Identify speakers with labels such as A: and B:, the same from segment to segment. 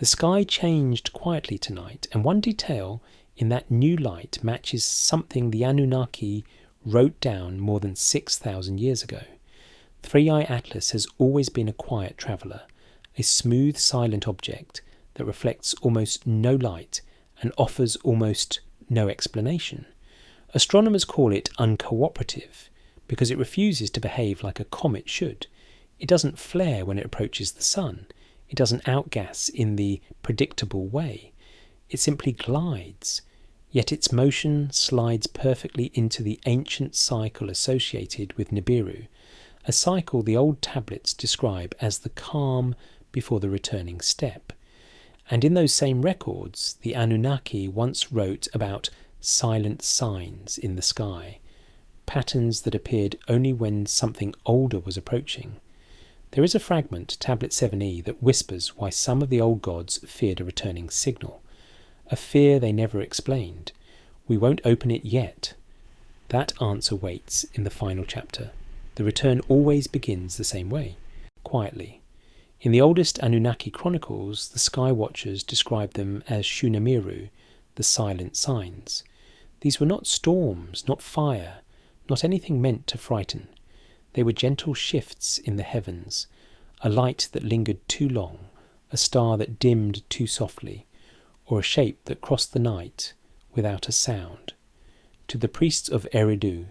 A: The sky changed quietly tonight, and one detail in that new light matches something the Anunnaki wrote down more than 6,000 years ago. 3i Atlas has always been a quiet traveller, a smooth, silent object that reflects almost no light and offers almost no explanation. Astronomers call it uncooperative because it refuses to behave like a comet should. It doesn't flare when it approaches the sun. It doesn't outgas in the predictable way. It simply glides, yet its motion slides perfectly into the ancient cycle associated with Nibiru, a cycle the old tablets describe as the calm before the returning step. And in those same records, the Anunnaki once wrote about silent signs in the sky, patterns that appeared only when something older was approaching. There is a fragment, Tablet 7e, that whispers why some of the old gods feared a returning signal, a fear they never explained. We won't open it yet. That answer waits in the final chapter. The return always begins the same way, quietly. In the oldest Anunnaki chronicles, the sky watchers describe them as Nibiru, the silent signs. These were not storms, not fire, not anything meant to frighten. They were gentle shifts in the heavens, a light that lingered too long, a star that dimmed too softly, or a shape that crossed the night without a sound. To the priests of Eridu,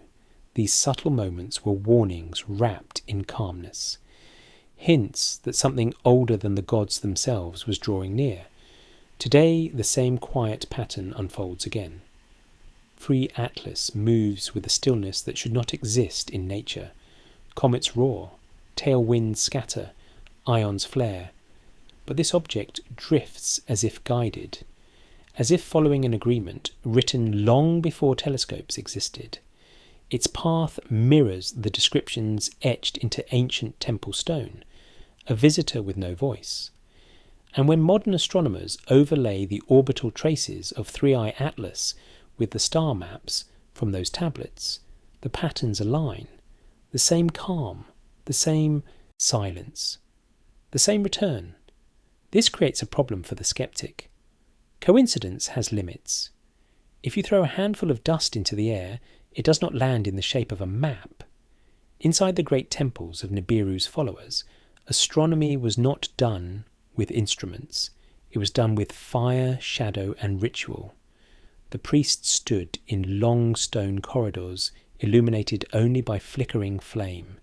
A: these subtle moments were warnings wrapped in calmness, hints that something older than the gods themselves was drawing near. Today, the same quiet pattern unfolds again. 3 Atlas moves with a stillness that should not exist in nature. Comets roar, tailwinds scatter, ions flare, but this object drifts as if guided, as if following an agreement written long before telescopes existed. Its path mirrors the descriptions etched into ancient temple stone, a visitor with no voice. And when modern astronomers overlay the orbital traces of 3i Atlas with the star maps from those tablets, the patterns align. The same calm, the same silence, the same return. This creates a problem for the skeptic. Coincidence has limits. If you throw a handful of dust into the air, it does not land in the shape of a map. Inside the great temples of Nibiru's followers, astronomy was not done with instruments. It was done with fire, shadow, and ritual. The priests stood in long stone corridors, illuminated only by flickering flame.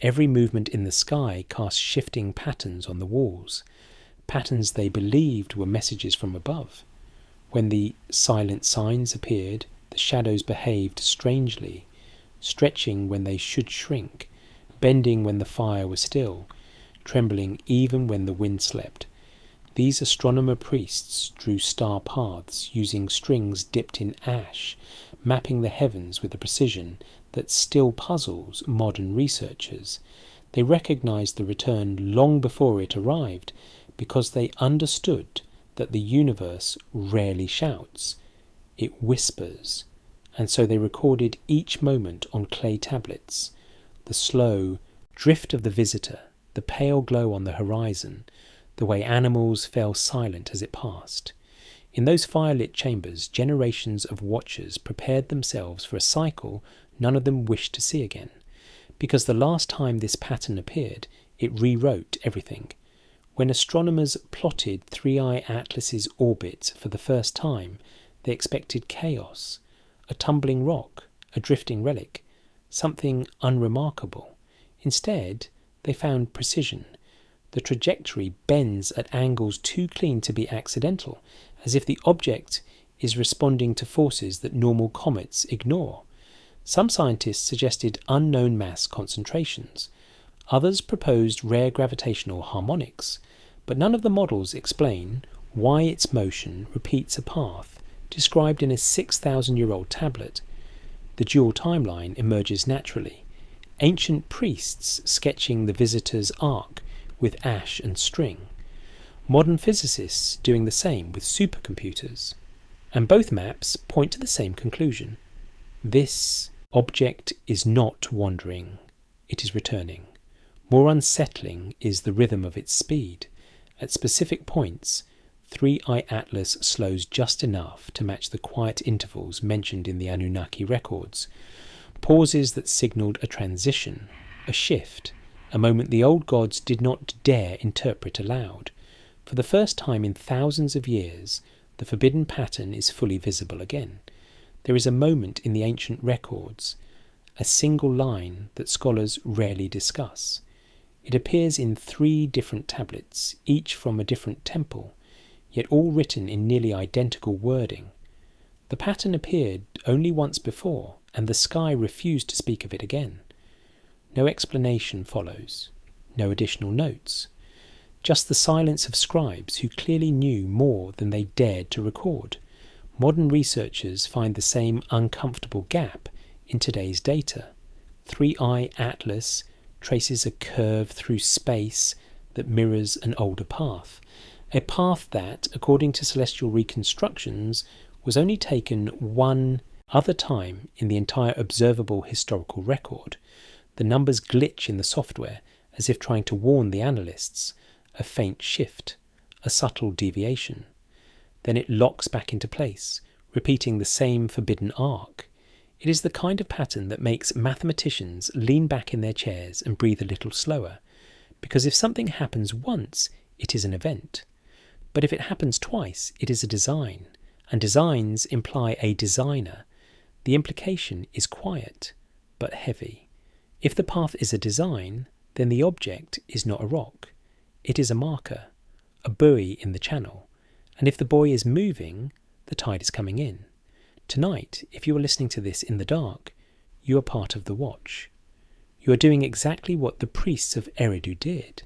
A: Every movement in the sky cast shifting patterns on the walls, patterns they believed were messages from above. When the silent signs appeared, the shadows behaved strangely, stretching when they should shrink, bending when the fire was still, trembling even when the wind slept. These astronomer priests drew star paths using strings dipped in ash, mapping the heavens with a precision that still puzzles modern researchers. They recognized the return long before it arrived because they understood that the universe rarely shouts, it whispers, and so they recorded each moment on clay tablets, the slow drift of the visitor, the pale glow on the horizon, the way animals fell silent as it passed. In those firelit chambers, generations of watchers prepared themselves for a cycle none of them wished to see again, because the last time this pattern appeared, it rewrote everything. When astronomers plotted 3i Atlas's orbit for the first time, they expected chaos, a tumbling rock, a drifting relic, something unremarkable. Instead, they found precision. The trajectory bends at angles too clean to be accidental, as if the object is responding to forces that normal comets ignore. Some scientists suggested unknown mass concentrations. Others proposed rare gravitational harmonics, but none of the models explain why its motion repeats a path described in a 6,000-year-old tablet. The dual timeline emerges naturally. Ancient priests sketching the visitor's arc with ash and string. Modern physicists doing the same with supercomputers. And both maps point to the same conclusion. This object is not wandering, it is returning. More unsettling is the rhythm of its speed. At specific points, 3i Atlas slows just enough to match the quiet intervals mentioned in the Anunnaki records, pauses that signalled a transition, a shift, a moment the old gods did not dare interpret aloud. For the first time in thousands of years, the forbidden pattern is fully visible again. There is a moment in the ancient records, a single line that scholars rarely discuss. It appears in 3 different tablets, each from a different temple, yet all written in nearly identical wording. The pattern appeared only once before, and the sky refused to speak of it again. No explanation follows, no additional notes, just the silence of scribes who clearly knew more than they dared to record. Modern researchers find the same uncomfortable gap in today's data. 3i Atlas traces a curve through space that mirrors an older path, a path that, according to celestial reconstructions, was only taken one other time in the entire observable historical record. The numbers glitch in the software, as if trying to warn the analysts. A faint shift, a subtle deviation. Then it locks back into place, repeating the same forbidden arc. It is the kind of pattern that makes mathematicians lean back in their chairs and breathe a little slower, because if something happens once, it is an event. But if it happens twice, it is a design, and designs imply a designer. The implication is quiet, but heavy. If the path is a design, then the object is not a rock. It is a marker, a buoy in the channel, and if the buoy is moving, the tide is coming in. Tonight, if you are listening to this in the dark, you are part of the watch. You are doing exactly what the priests of Eridu did.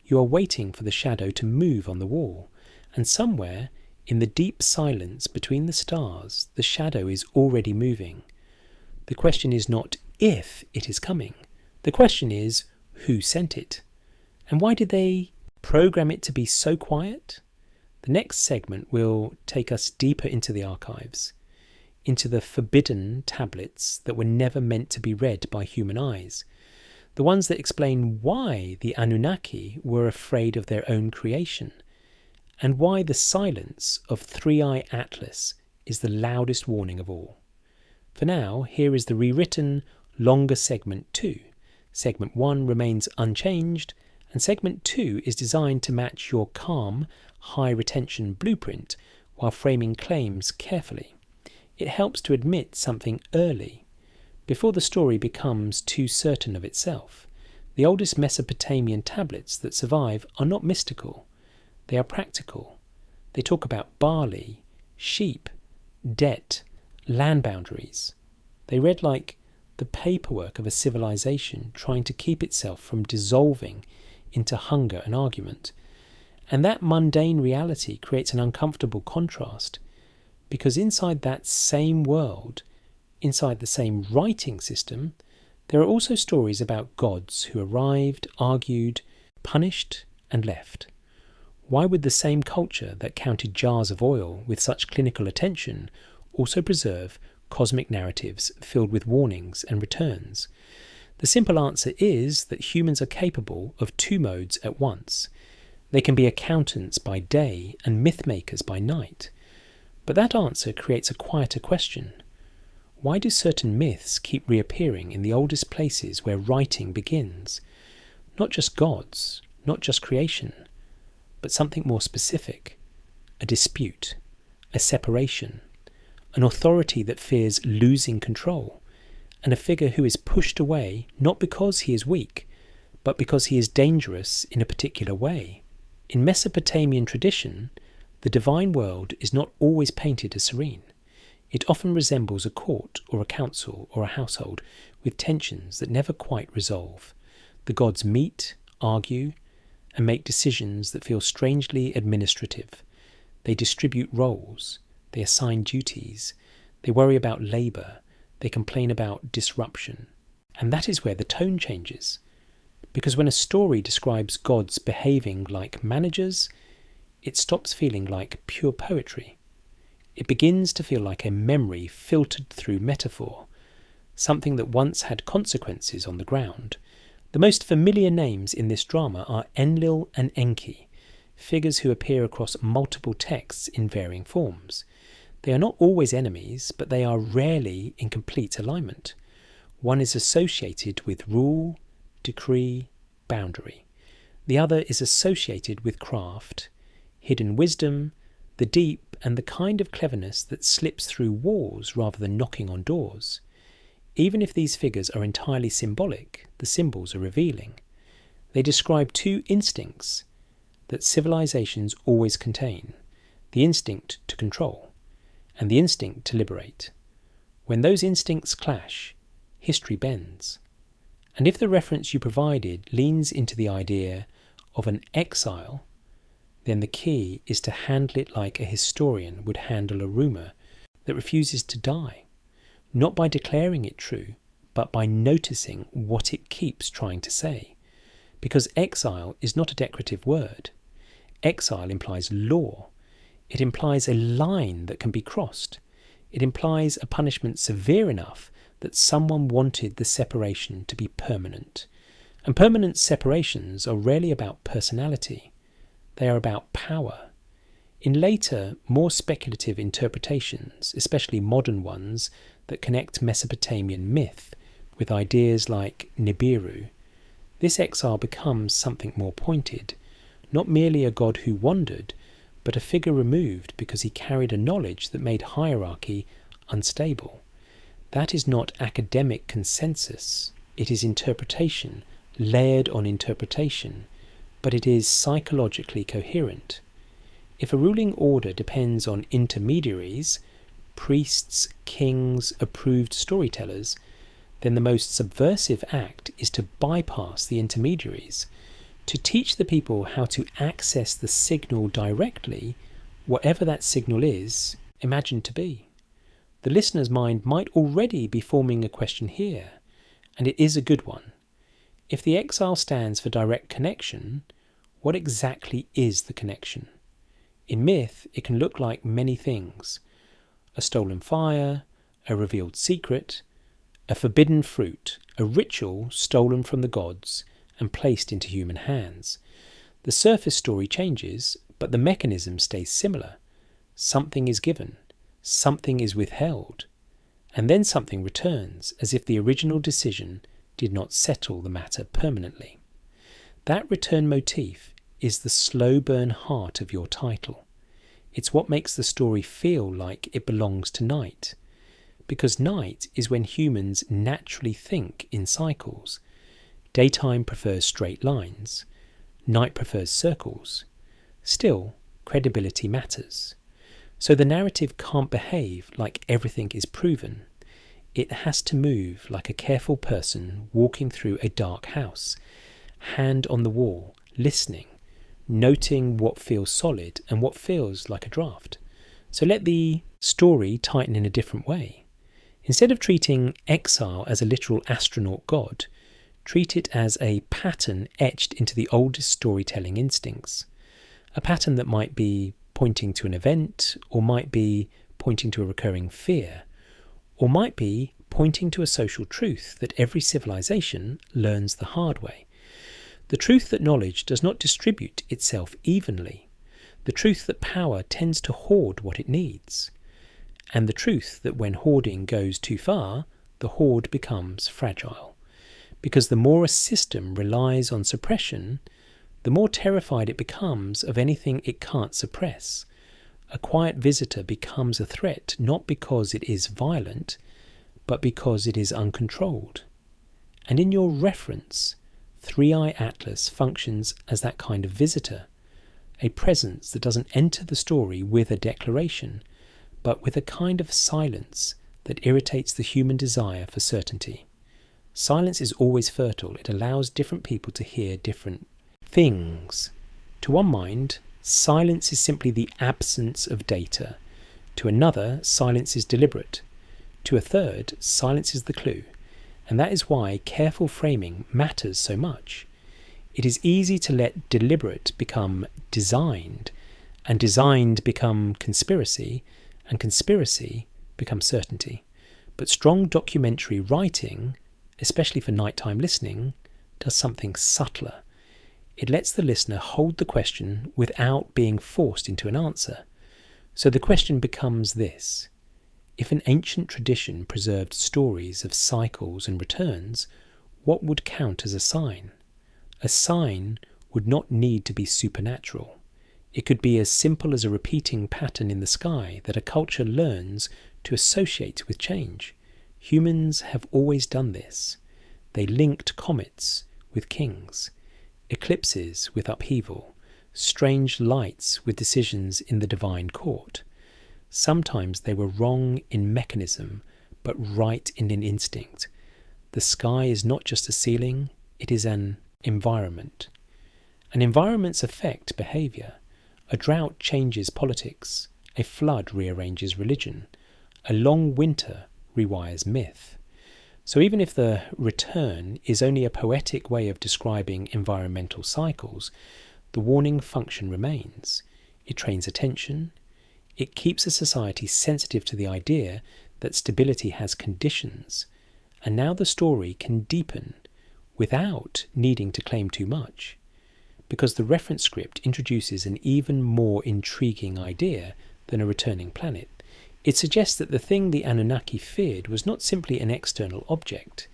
A: You are waiting for the shadow to move on the wall, and somewhere, in the deep silence between the stars, the shadow is already moving. The question is not if it is coming. The question is, who sent it? And why did they program it to be so quiet? The next segment will take us deeper into the archives, into the forbidden tablets that were never meant to be read by human eyes, the ones that explain why the Anunnaki were afraid of their own creation, and why the silence of 3i Atlas is the loudest warning of all. For now, here is the rewritten, longer segment 2. Segment 1 remains unchanged, and segment 2 is designed to match your calm, high-retention blueprint while framing claims carefully. It helps to admit something early, before the story becomes too certain of itself. The oldest Mesopotamian tablets that survive are not mystical. They are practical. They talk about barley, sheep, debt, land boundaries. They read like the paperwork of a civilization trying to keep itself from dissolving into hunger and argument. And that mundane reality creates an uncomfortable contrast, because inside that same world, inside the same writing system, there are also stories about gods who arrived, argued, punished, and left. Why would the same culture that counted jars of oil with such clinical attention also preserve cosmic narratives filled with warnings and returns? The simple answer is that humans are capable of 2 modes at once. They can be accountants by day and myth-makers by night. But that answer creates a quieter question. Why do certain myths keep reappearing in the oldest places where writing begins? Not just gods, not just creation, but something more specific. A dispute, a separation, an authority that fears losing control, and a figure who is pushed away not because he is weak, but because he is dangerous in a particular way. In Mesopotamian tradition, the divine world is not always painted as serene. It often resembles a court or a council or a household with tensions that never quite resolve. The gods meet, argue, and make decisions that feel strangely administrative. They distribute roles, they assign duties, they worry about labour, they complain about disruption. And that is where the tone changes. Because when a story describes gods behaving like managers, it stops feeling like pure poetry. It begins to feel like a memory filtered through metaphor, something that once had consequences on the ground. The most familiar names in this drama are Enlil and Enki, figures who appear across multiple texts in varying forms. They are not always enemies, but they are rarely in complete alignment. One is associated with rule, decree, boundary. The other is associated with craft, hidden wisdom, the deep, and the kind of cleverness that slips through walls rather than knocking on doors. Even if these figures are entirely symbolic, the symbols are revealing. They describe two instincts that civilizations always contain: the instinct to control and the instinct to liberate. When those instincts clash, history bends. And if the reference you provided leans into the idea of an exile, then the key is to handle it like a historian would handle a rumour that refuses to die, not by declaring it true, but by noticing what it keeps trying to say. Because exile is not a decorative word. Exile implies law. It implies a line that can be crossed. It implies a punishment severe enough that someone wanted the separation to be permanent. And permanent separations are rarely about personality. They are about power. In later, more speculative interpretations, especially modern ones that connect Mesopotamian myth with ideas like Nibiru, this exile becomes something more pointed, not merely a god who wandered, but a figure removed because he carried a knowledge that made hierarchy unstable. That is not academic consensus, it is interpretation, layered on interpretation, but it is psychologically coherent. If a ruling order depends on intermediaries, priests, kings, approved storytellers, then the most subversive act is to bypass the intermediaries, to teach the people how to access the signal directly, whatever that signal is imagined to be. The listener's mind might already be forming a question here, and it is a good one. If the exile stands for direct connection, what exactly is the connection? In myth, it can look like many things: a stolen fire, a revealed secret, a forbidden fruit, a ritual stolen from the gods and placed into human hands. The surface story changes, but the mechanism stays similar. Something is given, something is withheld, and then something returns, as if the original decision did not settle the matter permanently. That return motif is the slow burn heart of your title. It's what makes the story feel like it belongs to night. Because night is when humans naturally think in cycles. Daytime prefers straight lines. Night prefers circles. Still, credibility matters. So the narrative can't behave like everything is proven. It has to move like a careful person walking through a dark house, hand on the wall, listening, noting what feels solid and what feels like a draft. So let the story tighten in a different way. Instead of treating exile as a literal astronaut god, treat it as a pattern etched into the oldest storytelling instincts. A pattern that might be pointing to an event, or might be pointing to a recurring fear, or might be pointing to a social truth that every civilization learns the hard way. The truth that knowledge does not distribute itself evenly. The truth that power tends to hoard what it needs. And the truth that when hoarding goes too far, the hoard becomes fragile. Because the more a system relies on suppression, the more terrified it becomes of anything it can't suppress. A quiet visitor becomes a threat not because it is violent, but because it is uncontrolled. And in your reference, 3i Atlas functions as that kind of visitor, a presence that doesn't enter the story with a declaration, but with a kind of silence that irritates the human desire for certainty. Silence is always fertile. It allows different people to hear different things. To one mind, silence is simply the absence of data. To another, silence is deliberate. To a third, silence is the clue. And that is why careful framing matters so much. It is easy to let deliberate become designed, and designed become conspiracy, and conspiracy become certainty. But strong documentary writing, especially for nighttime listening, does something subtler. It lets the listener hold the question without being forced into an answer. So the question becomes this: if an ancient tradition preserved stories of cycles and returns, what would count as a sign? A sign would not need to be supernatural. It could be as simple as a repeating pattern in the sky that a culture learns to associate with change. Humans have always done this. They linked comets with kings, eclipses with upheaval, strange lights with decisions in the divine court. Sometimes they were wrong in mechanism, but right in an instinct. The sky is not just a ceiling, it is an environment. And environments affect behaviour. A drought changes politics. A flood rearranges religion. A long winter rewires myth. So even if the return is only a poetic way of describing environmental cycles, the warning function remains. It trains attention. It keeps a society sensitive to the idea that stability has conditions. And now the story can deepen without needing to claim too much, because the reference script introduces an even more intriguing idea than a returning planet. It suggests that the thing the Anunnaki feared was not simply an external object.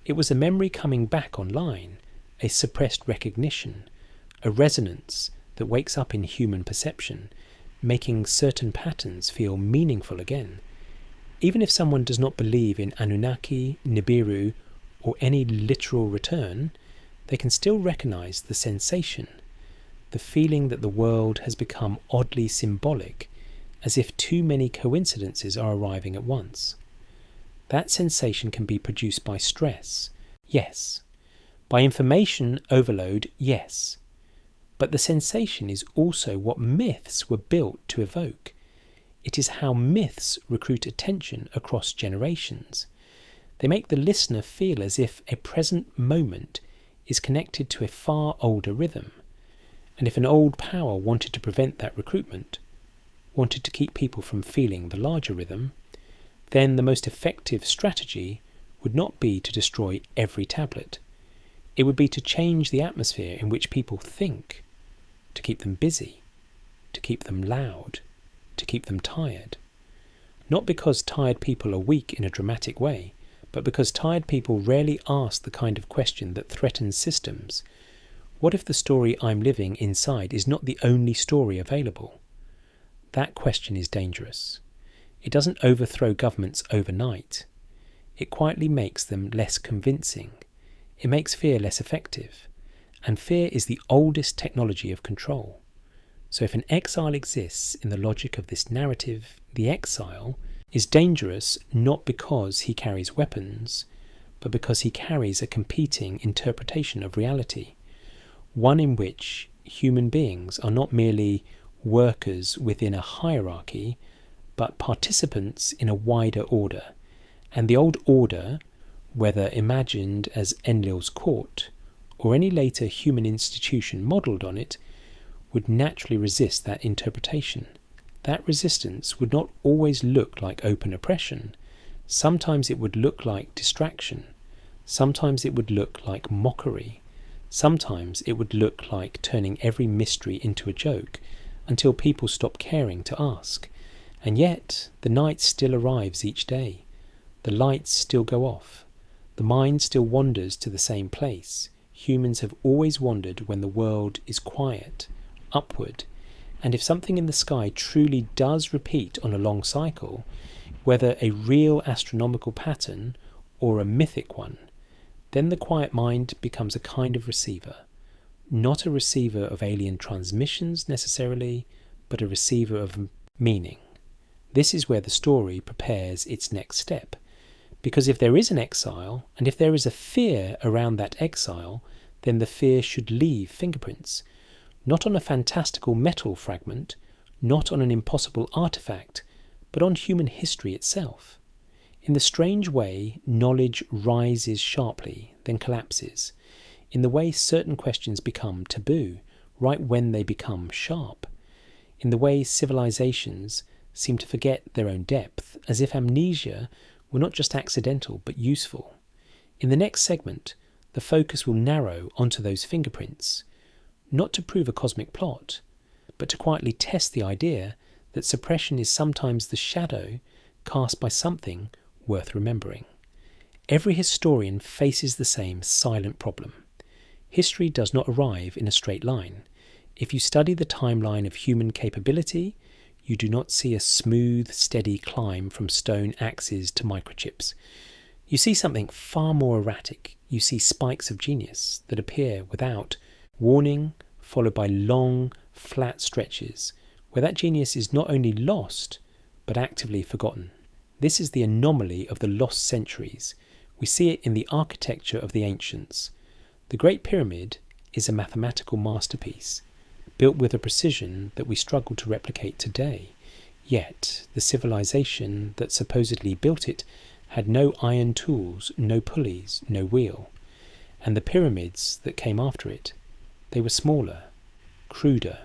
A: It was a memory coming back online, a suppressed recognition, a resonance that wakes up in human perception, making certain patterns feel meaningful again. Even if someone does not believe in Anunnaki, Nibiru, or any literal return, they can still recognize the sensation, the feeling that the world has become oddly symbolic, as if too many coincidences are arriving at once. That sensation can be produced by stress, yes. By information overload, yes. But the sensation is also what myths were built to evoke. It is how myths recruit attention across generations. They make the listener feel as if a present moment is connected to a far older rhythm. And if an old power wanted to prevent that recruitment, wanted to keep people from feeling the larger rhythm, then the most effective strategy would not be to destroy every tablet. It would be to change the atmosphere in which people think, to keep them busy, to keep them loud, to keep them tired. Not because tired people are weak in a dramatic way, but because tired people rarely ask the kind of question that threatens systems. What if the story I'm living inside is not the only story available? That question is dangerous. It doesn't overthrow governments overnight. It quietly makes them less convincing. It makes fear less effective. And fear is the oldest technology of control. So if an exile exists in the logic of this narrative, the exile is dangerous not because he carries weapons, but because he carries a competing interpretation of reality, one in which human beings are not merely workers within a hierarchy, but participants in a wider order. And the old order, whether imagined as Enlil's court, or any later human institution modelled on it, would naturally resist that interpretation. That resistance would not always look like open oppression. Sometimes it would look like distraction. Sometimes it would look like mockery. Sometimes it would look like turning every mystery into a joke until people stop caring to ask. And yet the night still arrives each day. The lights still go off. The mind still wanders to the same place. Humans have always wandered when the world is quiet, upward. And if something in the sky truly does repeat on a long cycle, whether a real astronomical pattern or a mythic one, then the quiet mind becomes a kind of receiver. Not a receiver of alien transmissions necessarily, but a receiver of meaning. This is where the story prepares its next step. Because if there is an exile, and if there is a fear around that exile, then the fear should leave fingerprints. Not on a fantastical metal fragment, not on an impossible artifact, but on human history itself. In the strange way knowledge rises sharply, then collapses. In the way certain questions become taboo, right when they become sharp. In the way civilizations seem to forget their own depth, as if amnesia were not just accidental but useful. In the next segment, the focus will narrow onto those fingerprints. not to prove a cosmic plot, but to quietly test the idea that suppression is sometimes the shadow cast by something worth remembering. Every historian faces the same silent problem. History does not arrive in a straight line. If you study the timeline of human capability, you do not see a smooth, steady climb from stone axes to microchips. You see something far more erratic. You see spikes of genius that appear without warning, followed by long, flat stretches, where that genius is not only lost, but actively forgotten. This is the anomaly of the lost centuries. We see it in the architecture of the ancients. The Great Pyramid is a mathematical masterpiece, built with a precision that we struggle to replicate today. Yet, the civilization that supposedly built it had no iron tools, no pulleys, no wheel. And the pyramids that came after it, they were smaller, cruder.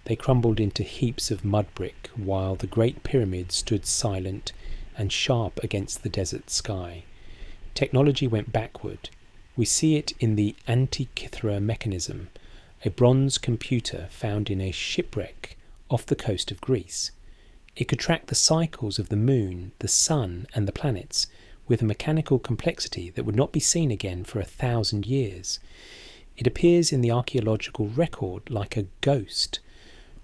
A: They crumbled into heaps of mud brick, while the Great Pyramid stood silent and sharp against the desert sky. Technology went backward. We see it in the Antikythera mechanism, a bronze computer found in a shipwreck off the coast of Greece. It could track the cycles of the moon, the sun, and the planets with a mechanical complexity that would not be seen again for 1,000 years. It appears in the archaeological record like a ghost.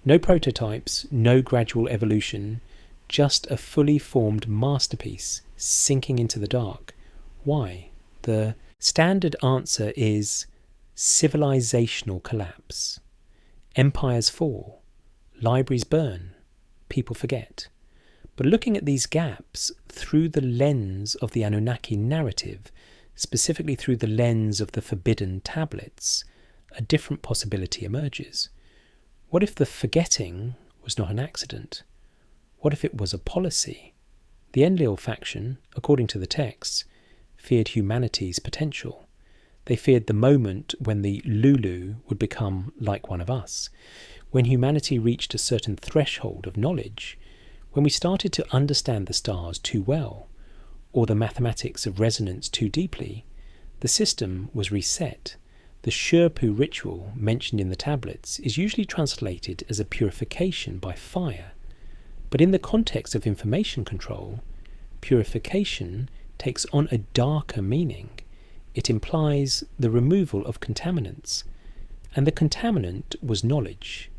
A: No prototypes, no gradual evolution, just a fully formed masterpiece sinking into the dark. Why? The standard answer is civilizational collapse. Empires fall, libraries burn, people forget. But looking at these gaps through the lens of the Anunnaki narrative, specifically through the lens of the forbidden tablets, a different possibility emerges. What if the forgetting was not an accident? What if it was a policy? The Enlil faction, according to the texts, feared humanity's potential. They feared the moment when the Lulu would become like one of us, when humanity reached a certain threshold of knowledge, when we started to understand the stars too well, or the mathematics of resonance too deeply. The system was reset. The Shurpu ritual mentioned in the tablets is usually translated as a purification by fire. But in the context of information control, purification takes on a darker meaning. It implies the removal of contaminants. And the contaminant was knowledge.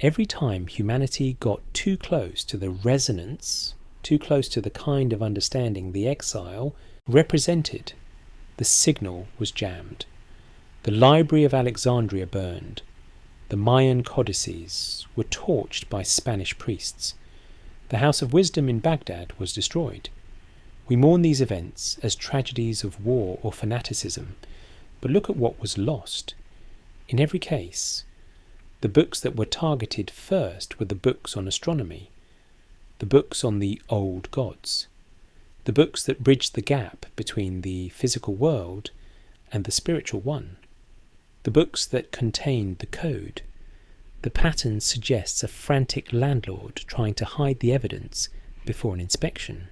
A: Every time humanity got too close to the resonance, too close to the kind of understanding the exile represented, the signal was jammed. The Library of Alexandria burned. The Mayan codices were torched by Spanish priests. The House of Wisdom in Baghdad was destroyed. We mourn these events as tragedies of war or fanaticism, but look at what was lost. In every case, the books that were targeted first were the books on astronomy, the books on the old gods, the books that bridged the gap between the physical world and the spiritual one, the books that contained the code. The pattern suggests a frantic landlord trying to hide the evidence before an inspection.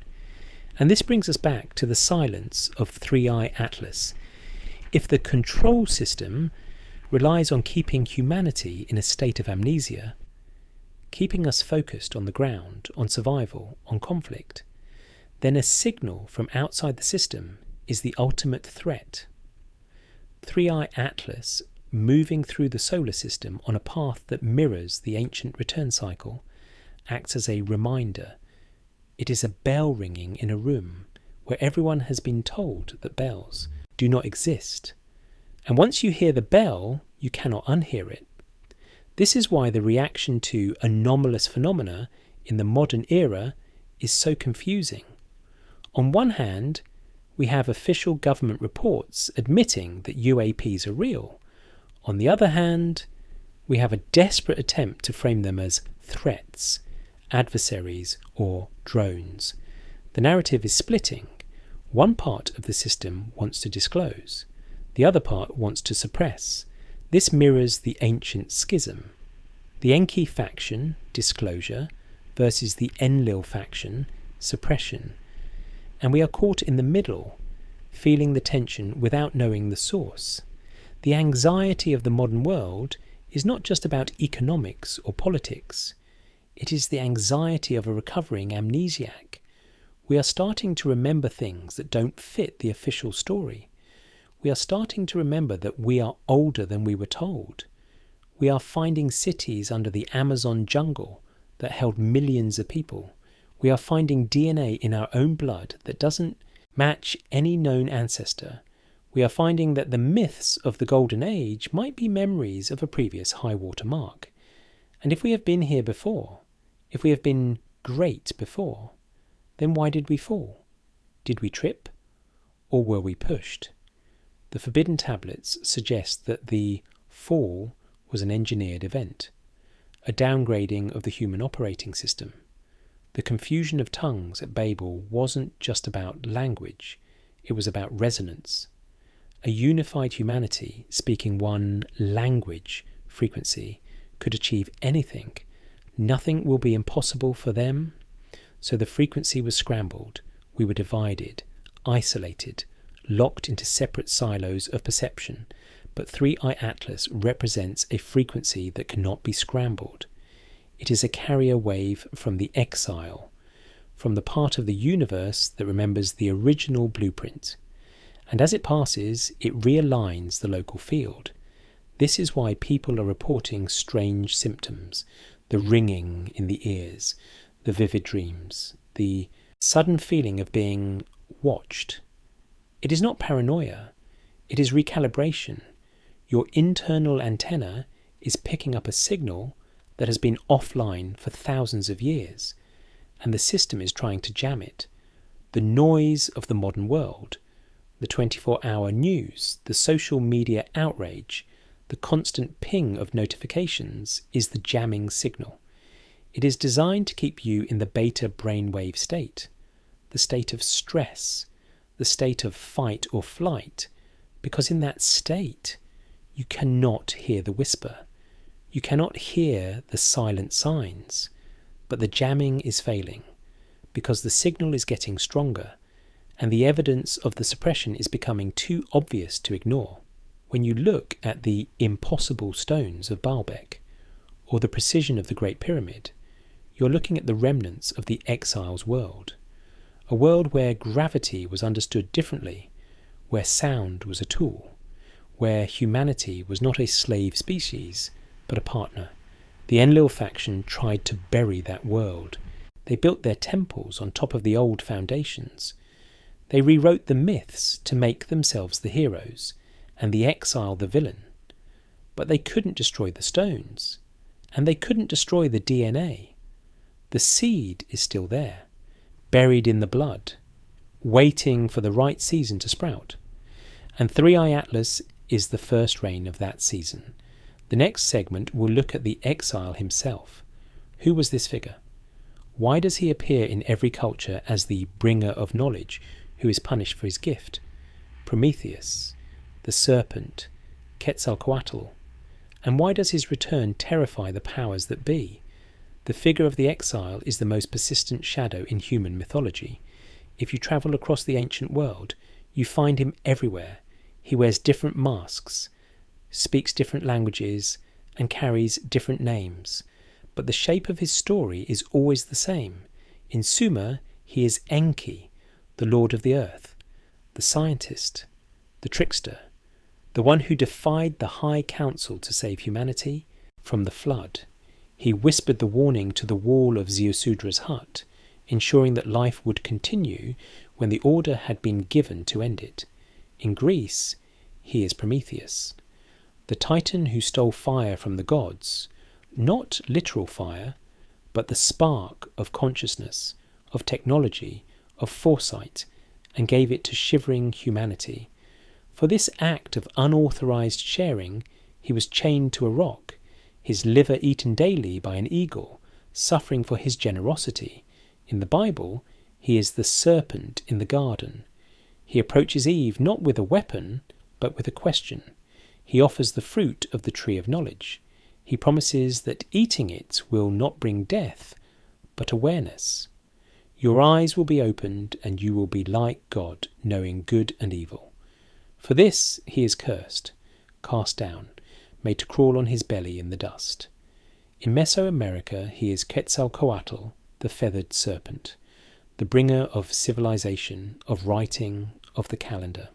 A: And this brings us back to the silence of 3i Atlas. If the control system relies on keeping humanity in a state of amnesia, keeping us focused on the ground, on survival, on conflict, then a signal from outside the system is the ultimate threat. 3i Atlas, moving through the solar system on a path that mirrors the ancient return cycle, acts as a reminder. It is a bell ringing in a room where everyone has been told that bells do not exist. And once you hear the bell, you cannot unhear it. This is why the reaction to anomalous phenomena in the modern era is so confusing. On one hand, we have official government reports admitting that UAPs are real. On the other hand, we have a desperate attempt to frame them as threats, adversaries, or drones. The narrative is splitting. One part of the system wants to disclose. The other part wants to suppress. This mirrors the ancient schism. The Enki faction, disclosure, versus the Enlil faction, suppression. And we are caught in the middle, feeling the tension without knowing the source. The anxiety of the modern world is not just about economics or politics. It is the anxiety of a recovering amnesiac. We are starting to remember things that don't fit the official story. We are starting to remember that we are older than we were told. We are finding cities under the Amazon jungle that held millions of people. We are finding DNA in our own blood that doesn't match any known ancestor. We are finding that the myths of the Golden Age might be memories of a previous high water mark. And if we have been here before, if we have been great before, then why did we fall? Did we trip? Or were we pushed? The Forbidden Tablets suggest that the fall was an engineered event, a downgrading of the human operating system. The confusion of tongues at Babel wasn't just about language, it was about resonance. A unified humanity speaking one language frequency could achieve anything. Nothing will be impossible for them. So the frequency was scrambled. We were divided, isolated, locked into separate silos of perception. But 3i Atlas represents a frequency that cannot be scrambled. It is a carrier wave from the Exile, from the part of the universe that remembers the original blueprint. And as it passes, it realigns the local field. This is why people are reporting strange symptoms, the ringing in the ears, the vivid dreams, the sudden feeling of being watched. It is not paranoia, it is recalibration. Your internal antenna is picking up a signal that has been offline for thousands of years, and the system is trying to jam it. The noise of the modern world, the 24-hour news, the social media outrage, the constant ping of notifications is the jamming signal. It is designed to keep you in the beta brainwave state, the state of stress, the state of fight or flight, because in that state you cannot hear the whisper. You cannot hear the silent signs, but the jamming is failing because the signal is getting stronger and the evidence of the suppression is becoming too obvious to ignore. When you look at the impossible stones of Baalbek or the precision of the Great Pyramid, you're looking at the remnants of the exile's world, a world where gravity was understood differently, where sound was a tool, where humanity was not a slave species, but a partner. The Enlil faction tried to bury that world. They built their temples on top of the old foundations. They rewrote the myths to make themselves the heroes, and the exile the villain. But they couldn't destroy the stones, and they couldn't destroy the DNA. The seed is still there, buried in the blood, waiting for the right season to sprout. And 3i Atlas is the first reign of that season. The next segment will look at the exile himself. Who was this figure? Why does he appear in every culture as the bringer of knowledge who is punished for his gift? Prometheus, the serpent, Quetzalcoatl. And why does his return terrify the powers that be? The figure of the exile is the most persistent shadow in human mythology. If you travel across the ancient world, you find him everywhere. He wears different masks, speaks different languages, and carries different names. But the shape of his story is always the same. In Sumer, he is Enki, the lord of the earth, the scientist, the trickster, the one who defied the high council to save humanity from the flood. He whispered the warning to the wall of Ziusudra's hut, ensuring that life would continue when the order had been given to end it. In Greece, he is Prometheus, the titan who stole fire from the gods, not literal fire, but the spark of consciousness, of technology, of foresight, and gave it to shivering humanity. For this act of unauthorized sharing, he was chained to a rock, his liver eaten daily by an eagle, suffering for his generosity. In the Bible, he is the serpent in the garden. He approaches Eve not with a weapon, but with a question. He offers the fruit of the tree of knowledge. He promises that eating it will not bring death, but awareness. Your eyes will be opened, and you will be like God, knowing good and evil. For this he is cursed, cast down, made to crawl on his belly in the dust. In Mesoamerica he is Quetzalcoatl, the feathered serpent, the bringer of civilization, of writing, of the calendar,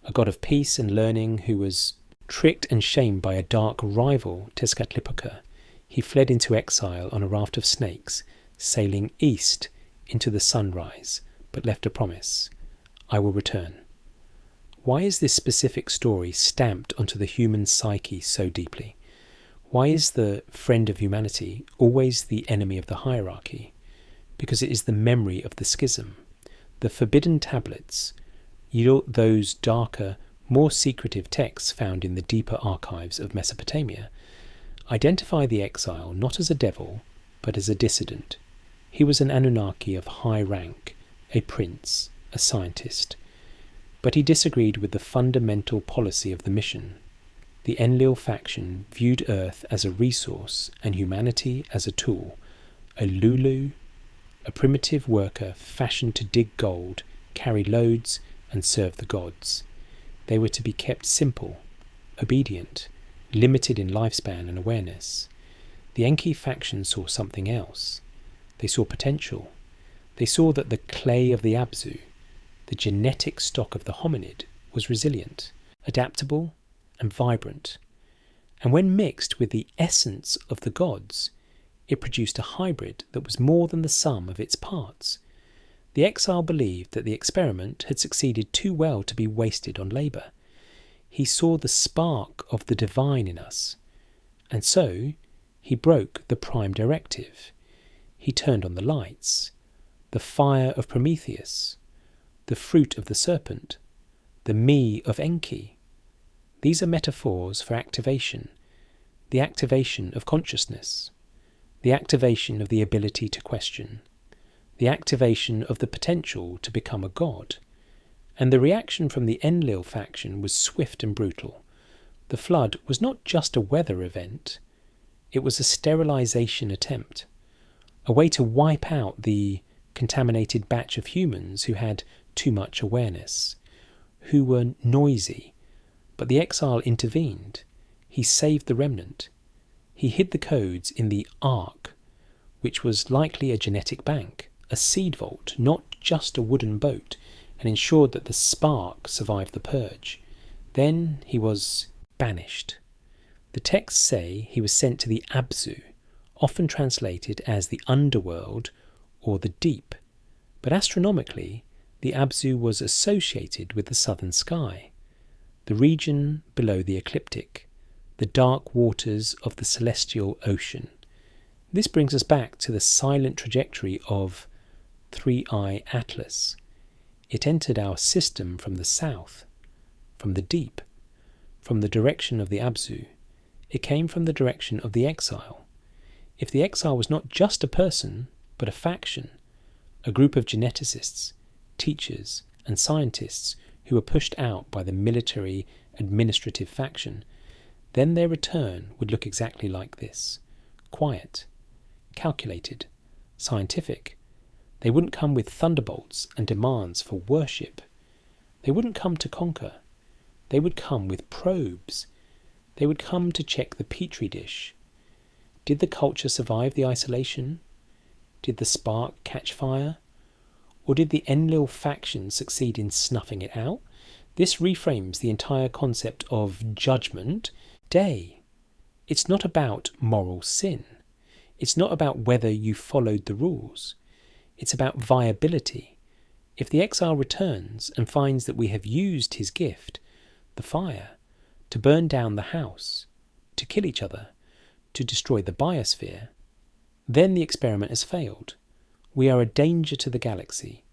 A: a god of peace and learning who was tricked and shamed by a dark rival, Tezcatlipoca. He fled into exile on a raft of snakes, sailing east into the sunrise, but left a promise: I will return. Why is this specific story stamped onto the human psyche so deeply? Why is the friend of humanity always the enemy of the hierarchy? Because it is the memory of the schism. The forbidden tablets, those darker, more secretive texts found in the deeper archives of Mesopotamia, identify the exile not as a devil, but as a dissident. He was an Anunnaki of high rank, a prince, a scientist. But he disagreed with the fundamental policy of the mission. The Enlil faction viewed Earth as a resource and humanity as a tool, a Lulu, a primitive worker fashioned to dig gold, carry loads, and serve the gods. They were to be kept simple, obedient, limited in lifespan and awareness. The Enki faction saw something else. They saw potential. They saw that the clay of the Abzu, the genetic stock of the hominid, was resilient, adaptable, and vibrant. And when mixed with the essence of the gods, it produced a hybrid that was more than the sum of its parts. The exile believed that the experiment had succeeded too well to be wasted on labour. He saw the spark of the divine in us, and so he broke the prime directive. He turned on the lights, the fire of Prometheus, the fruit of the serpent, the me of Enki. These are metaphors for activation, the activation of consciousness, the activation of the ability to question, the activation of the potential to become a god. And the reaction from the Enlil faction was swift and brutal. The flood was not just a weather event, it was a sterilization attempt, a way to wipe out the contaminated batch of humans who had too much awareness, who were noisy. But the exile intervened. He saved the remnant. He hid the codes in the Ark, which was likely a genetic bank, a seed vault, not just a wooden boat, and ensured that the spark survived the purge. Then he was banished. The texts say he was sent to the Abzu, often translated as the underworld or the deep. But astronomically, the Abzu was associated with the southern sky, the region below the ecliptic, the dark waters of the celestial ocean. This brings us back to the silent trajectory of 3i Atlas. It entered our system from the south, from the deep, from the direction of the Abzu. It came from the direction of the exile. If the exile was not just a person, but a faction, a group of geneticists, teachers, and scientists who were pushed out by the military administrative faction, then their return would look exactly like this: quiet, calculated, scientific. They wouldn't come with thunderbolts and demands for worship. They wouldn't come to conquer. They would come with probes. They would come to check the petri dish. Did the culture survive the isolation? Did the spark catch fire? Or did the Enlil faction succeed in snuffing it out? This reframes the entire concept of judgment day. It's not about moral sin. It's not about whether you followed the rules. It's about viability. If the exile returns and finds that we have used his gift, the fire, to burn down the house, to kill each other, to destroy the biosphere, then the experiment has failed. We are a danger to the galaxy.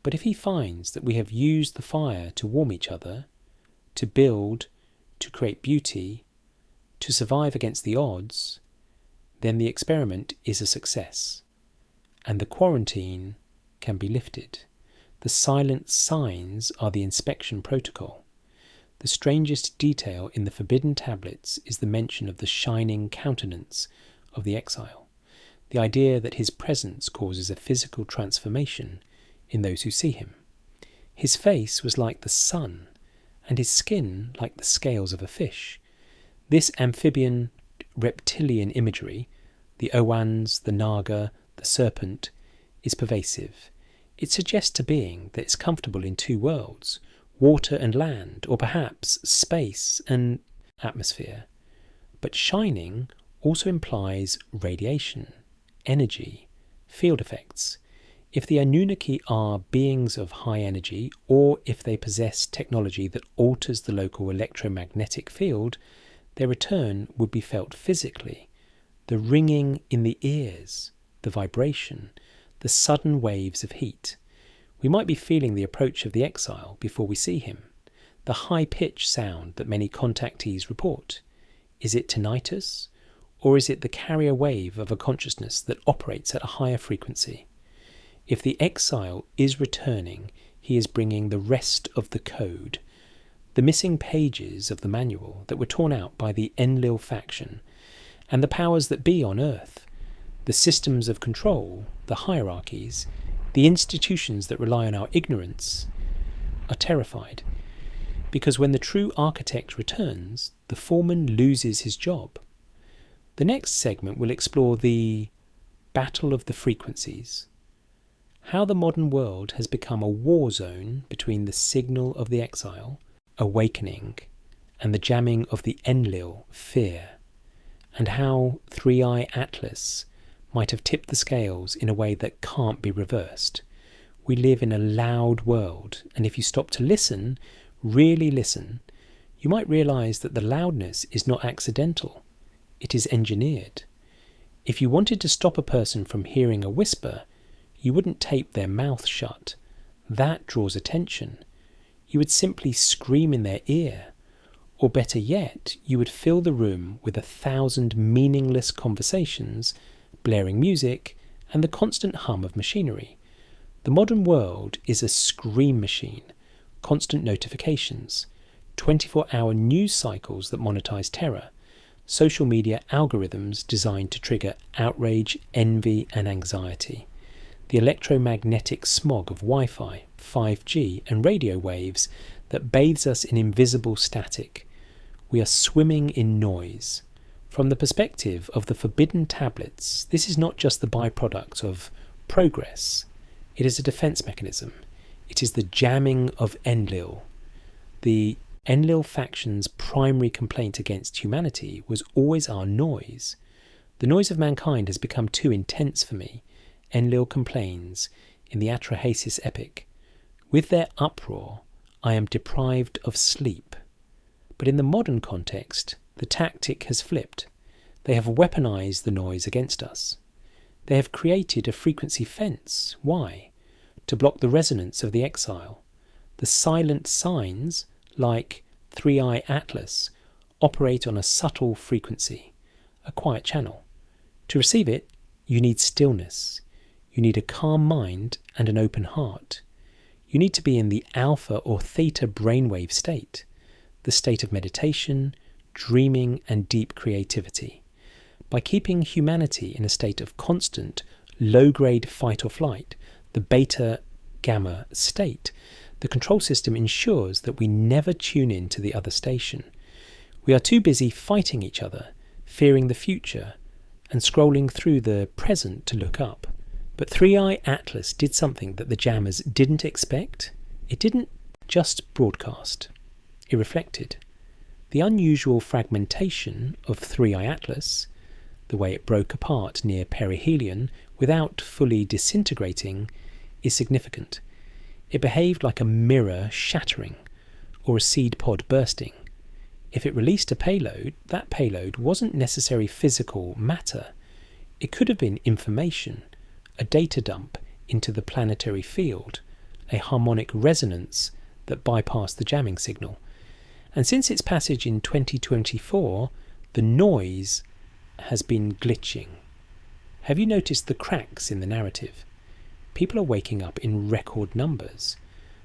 A: But if he finds that we have used the fire to warm each other, to build, to create beauty, to survive against the odds, then the experiment is a success, and the quarantine can be lifted. The silent signs are the inspection protocol. The strangest detail in the forbidden tablets is the mention of the shining countenance of the exile, the idea that his presence causes a physical transformation in those who see him. His face was like the sun, and his skin like the scales of a fish. This amphibian reptilian imagery, the Owans, the Naga, the serpent, is pervasive. It suggests a being that is comfortable in two worlds, water and land, or perhaps space and atmosphere. But shining also implies radiation, energy, field effects. If the Anunnaki are beings of high energy, or if they possess technology that alters the local electromagnetic field, their return would be felt physically. The ringing in the ears, the vibration, the sudden waves of heat. We might be feeling the approach of the exile before we see him. The high-pitched sound that many contactees report. Is it tinnitus, or is it the carrier wave of a consciousness that operates at a higher frequency? If the exile is returning, he is bringing the rest of the code, the missing pages of the manual that were torn out by the Enlil faction, and the powers that be on Earth, the systems of control, the hierarchies, the institutions that rely on our ignorance, are terrified. Because when the true architect returns, the foreman loses his job. The next segment will explore the battle of the frequencies, how the modern world has become a war zone between the signal of the exile, awakening, and the jamming of the Enlil, fear, and how 3i Atlas might have tipped the scales in a way that can't be reversed. We live in a loud world, and if you stop to listen, really listen, you might realise that the loudness is not accidental. It is engineered. If you wanted to stop a person from hearing a whisper, you wouldn't tape their mouth shut. That draws attention. You would simply scream in their ear. Or better yet, you would fill the room with 1,000 meaningless conversations, blaring music, and the constant hum of machinery. The modern world is a scream machine, constant notifications, 24-hour news cycles that monetize terror, social media algorithms designed to trigger outrage, envy, and anxiety. The electromagnetic smog of Wi-Fi, 5G, and radio waves that bathes us in invisible static. We are swimming in noise. From the perspective of the forbidden tablets, this is not just the byproduct of progress. It is a defense mechanism. It is the jamming of Enlil. The Enlil faction's primary complaint against humanity was always our noise. The noise of mankind has become too intense for me, Enlil complains in the Atrahasis epic. With their uproar, I am deprived of sleep. But in the modern context, the tactic has flipped. They have weaponized the noise against us. They have created a frequency fence. Why? To block the resonance of the exile. The silent signs, like 3i Atlas, operate on a subtle frequency, a quiet channel. To receive it, you need stillness. You need a calm mind and an open heart. You need to be in the alpha or theta brainwave state, the state of meditation, dreaming, and deep creativity. By keeping humanity in a state of constant, low-grade fight or flight, the beta-gamma state, the control system ensures that we never tune in to the other station. We are too busy fighting each other, fearing the future, and scrolling through the present to look up. But 3i Atlas did something that the jammers didn't expect. It didn't just broadcast. It reflected. The unusual fragmentation of 3i Atlas, the way it broke apart near perihelion without fully disintegrating, is significant. It behaved like a mirror shattering, or a seed pod bursting. If it released a payload, that payload wasn't necessarily physical matter. It could have been information, a data dump into the planetary field, a harmonic resonance that bypassed the jamming signal. And since its passage in 2024, the noise has been glitching. Have you noticed the cracks in the narrative? People are waking up in record numbers,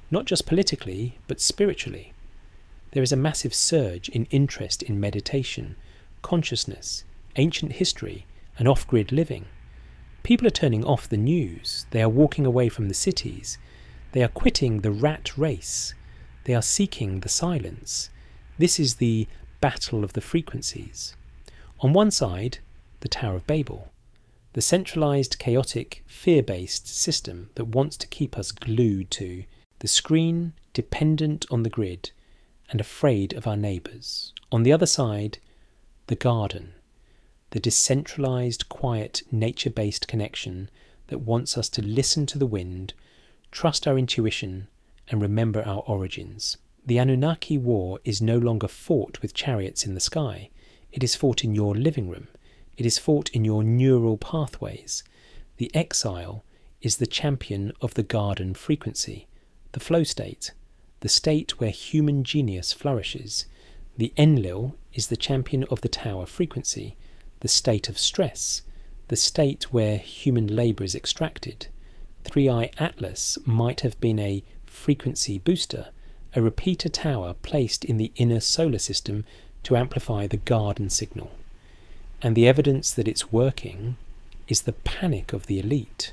A: not just politically, but spiritually. There is a massive surge in interest in meditation, consciousness, ancient history, and off-grid living. People are turning off the news. They are walking away from the cities. They are quitting the rat race. They are seeking the silence. This is the battle of the frequencies. On one side, the Tower of Babel, the centralized, chaotic, fear-based system that wants to keep us glued to the screen, dependent on the grid, and afraid of our neighbours. On the other side, the garden, the decentralized, quiet, nature-based connection that wants us to listen to the wind, trust our intuition, and remember our origins. The Anunnaki war is no longer fought with chariots in the sky. It is fought in your living room. It is fought in your neural pathways. The Exile is the champion of the garden frequency, the flow state, the state where human genius flourishes. The Enlil is the champion of the tower frequency, the state of stress, the state where human labour is extracted. 3i Atlas might have been a frequency booster, a repeater tower placed in the inner solar system to amplify the garden signal. And the evidence that it's working is the panic of the elite.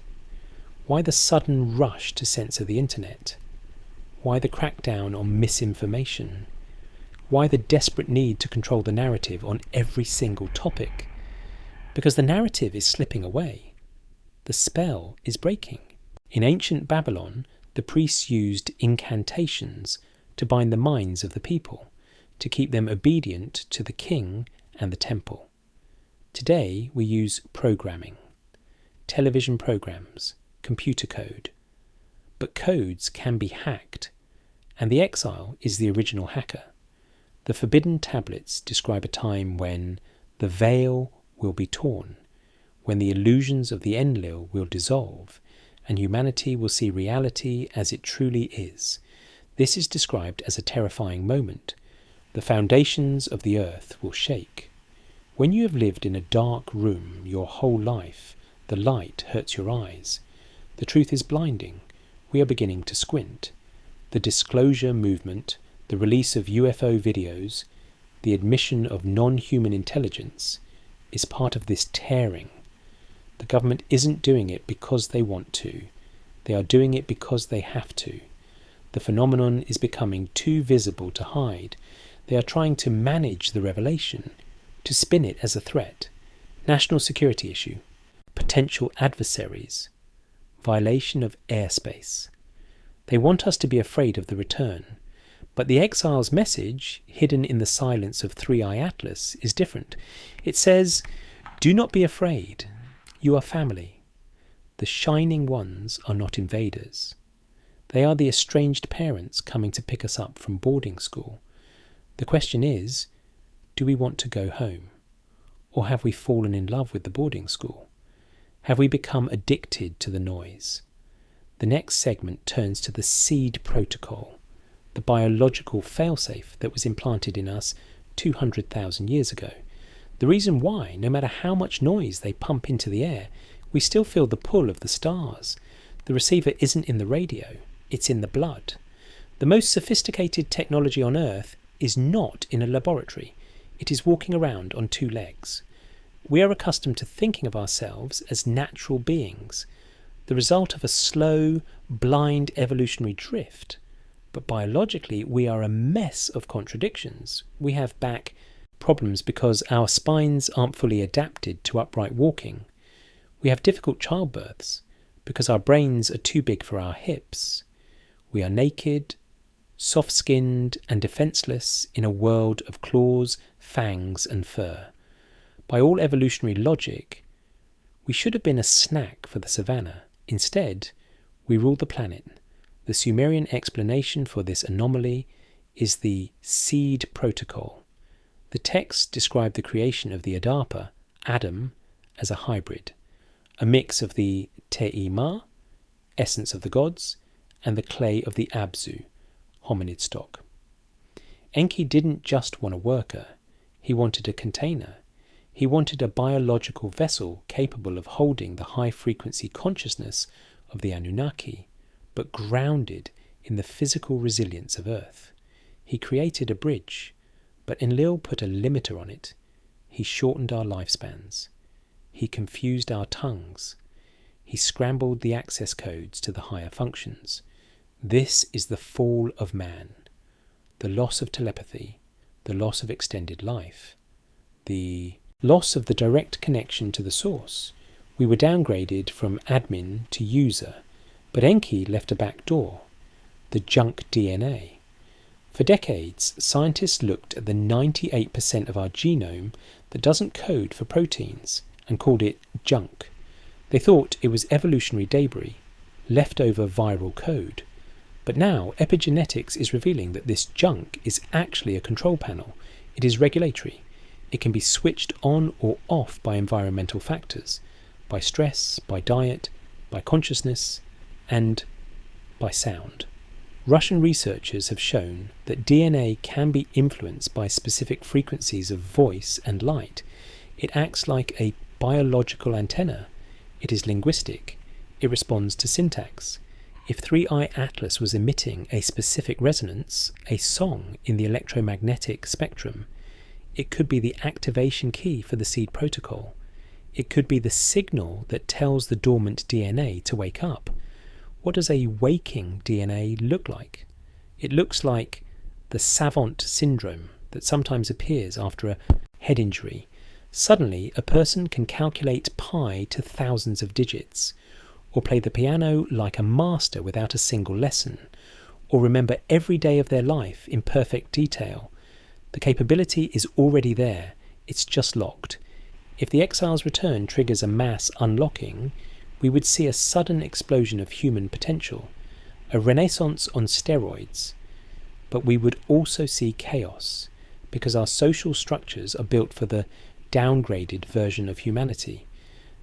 A: Why the sudden rush to censor the internet? Why the crackdown on misinformation? Why the desperate need to control the narrative on every single topic? Because the narrative is slipping away. The spell is breaking. In ancient Babylon, the priests used incantations to bind the minds of the people, to keep them obedient to the king and the temple. Today we use programming, television programs, computer code. But codes can be hacked, and the Exile is the original hacker. The forbidden tablets describe a time when the veil will be torn, when the illusions of the Enlil will dissolve, and humanity will see reality as it truly is. This is described as a terrifying moment. The foundations of the earth will shake. When you have lived in a dark room your whole life, the light hurts your eyes. The truth is blinding. We are beginning to squint. The disclosure movement, the release of UFO videos, the admission of non-human intelligence is part of this tearing. The government isn't doing it because they want to. They are doing it because they have to. The phenomenon is becoming too visible to hide. They are trying to manage the revelation, to spin it as a threat, national security issue, potential adversaries, violation of airspace. They want us to be afraid of the return. But the Exile's message, hidden in the silence of 3i Atlas, is different. It says, "Do not be afraid. You are family. The shining ones are not invaders. They are the estranged parents coming to pick us up from boarding school. The question is, do we want to go home? Or have we fallen in love with the boarding school? Have we become addicted to the noise?" The next segment turns to the seed protocol, the biological failsafe that was implanted in us 200,000 years ago. The reason why, no matter how much noise they pump into the air, we still feel the pull of the stars. The receiver isn't in the radio, it's in the blood. The most sophisticated technology on Earth is not in a laboratory. It is walking around on two legs. We are accustomed to thinking of ourselves as natural beings, the result of a slow, blind evolutionary drift. But biologically, we are a mess of contradictions. We have back problems because our spines aren't fully adapted to upright walking. We have difficult childbirths because our brains are too big for our hips. We are naked, soft-skinned and defenceless in a world of claws, fangs and fur. By all evolutionary logic, we should have been a snack for the savannah. Instead, we rule the planet. The Sumerian explanation for this anomaly is the seed protocol. The text described the creation of the Adapa, Adam, as a hybrid, a mix of the Te'ima, essence of the gods, and the clay of the Abzu, hominid stock. Enki didn't just want a worker, he wanted a container. He wanted a biological vessel capable of holding the high-frequency consciousness of the Anunnaki, but grounded in the physical resilience of Earth. He created a bridge, but Enlil put a limiter on it. He shortened our lifespans. He confused our tongues. He scrambled the access codes to the higher functions. This is the fall of man, the loss of telepathy, the loss of extended life, the loss of the direct connection to the source. We were downgraded from admin to user, but Enki left a back door, the junk DNA. For decades, scientists looked at the 98% of our genome that doesn't code for proteins and called it junk. They thought it was evolutionary debris, leftover viral code. But now epigenetics is revealing that this junk is actually a control panel. It is regulatory. It can be switched on or off by environmental factors, by stress, by diet, by consciousness, and by sound. Russian researchers have shown that DNA can be influenced by specific frequencies of voice and light. It acts like a biological antenna. It is linguistic. It responds to syntax. If 3i Atlas was emitting a specific resonance, a song in the electromagnetic spectrum, it could be the activation key for the seed protocol. It could be the signal that tells the dormant DNA to wake up. What does a waking DNA look like? It looks like the savant syndrome that sometimes appears after a head injury. Suddenly, a person can calculate pi to thousands of digits, or play the piano like a master without a single lesson, or remember every day of their life in perfect detail. The capability is already there, it's just locked. If the Exile's return triggers a mass unlocking, we would see a sudden explosion of human potential, a renaissance on steroids. But we would also see chaos, because our social structures are built for the downgraded version of humanity.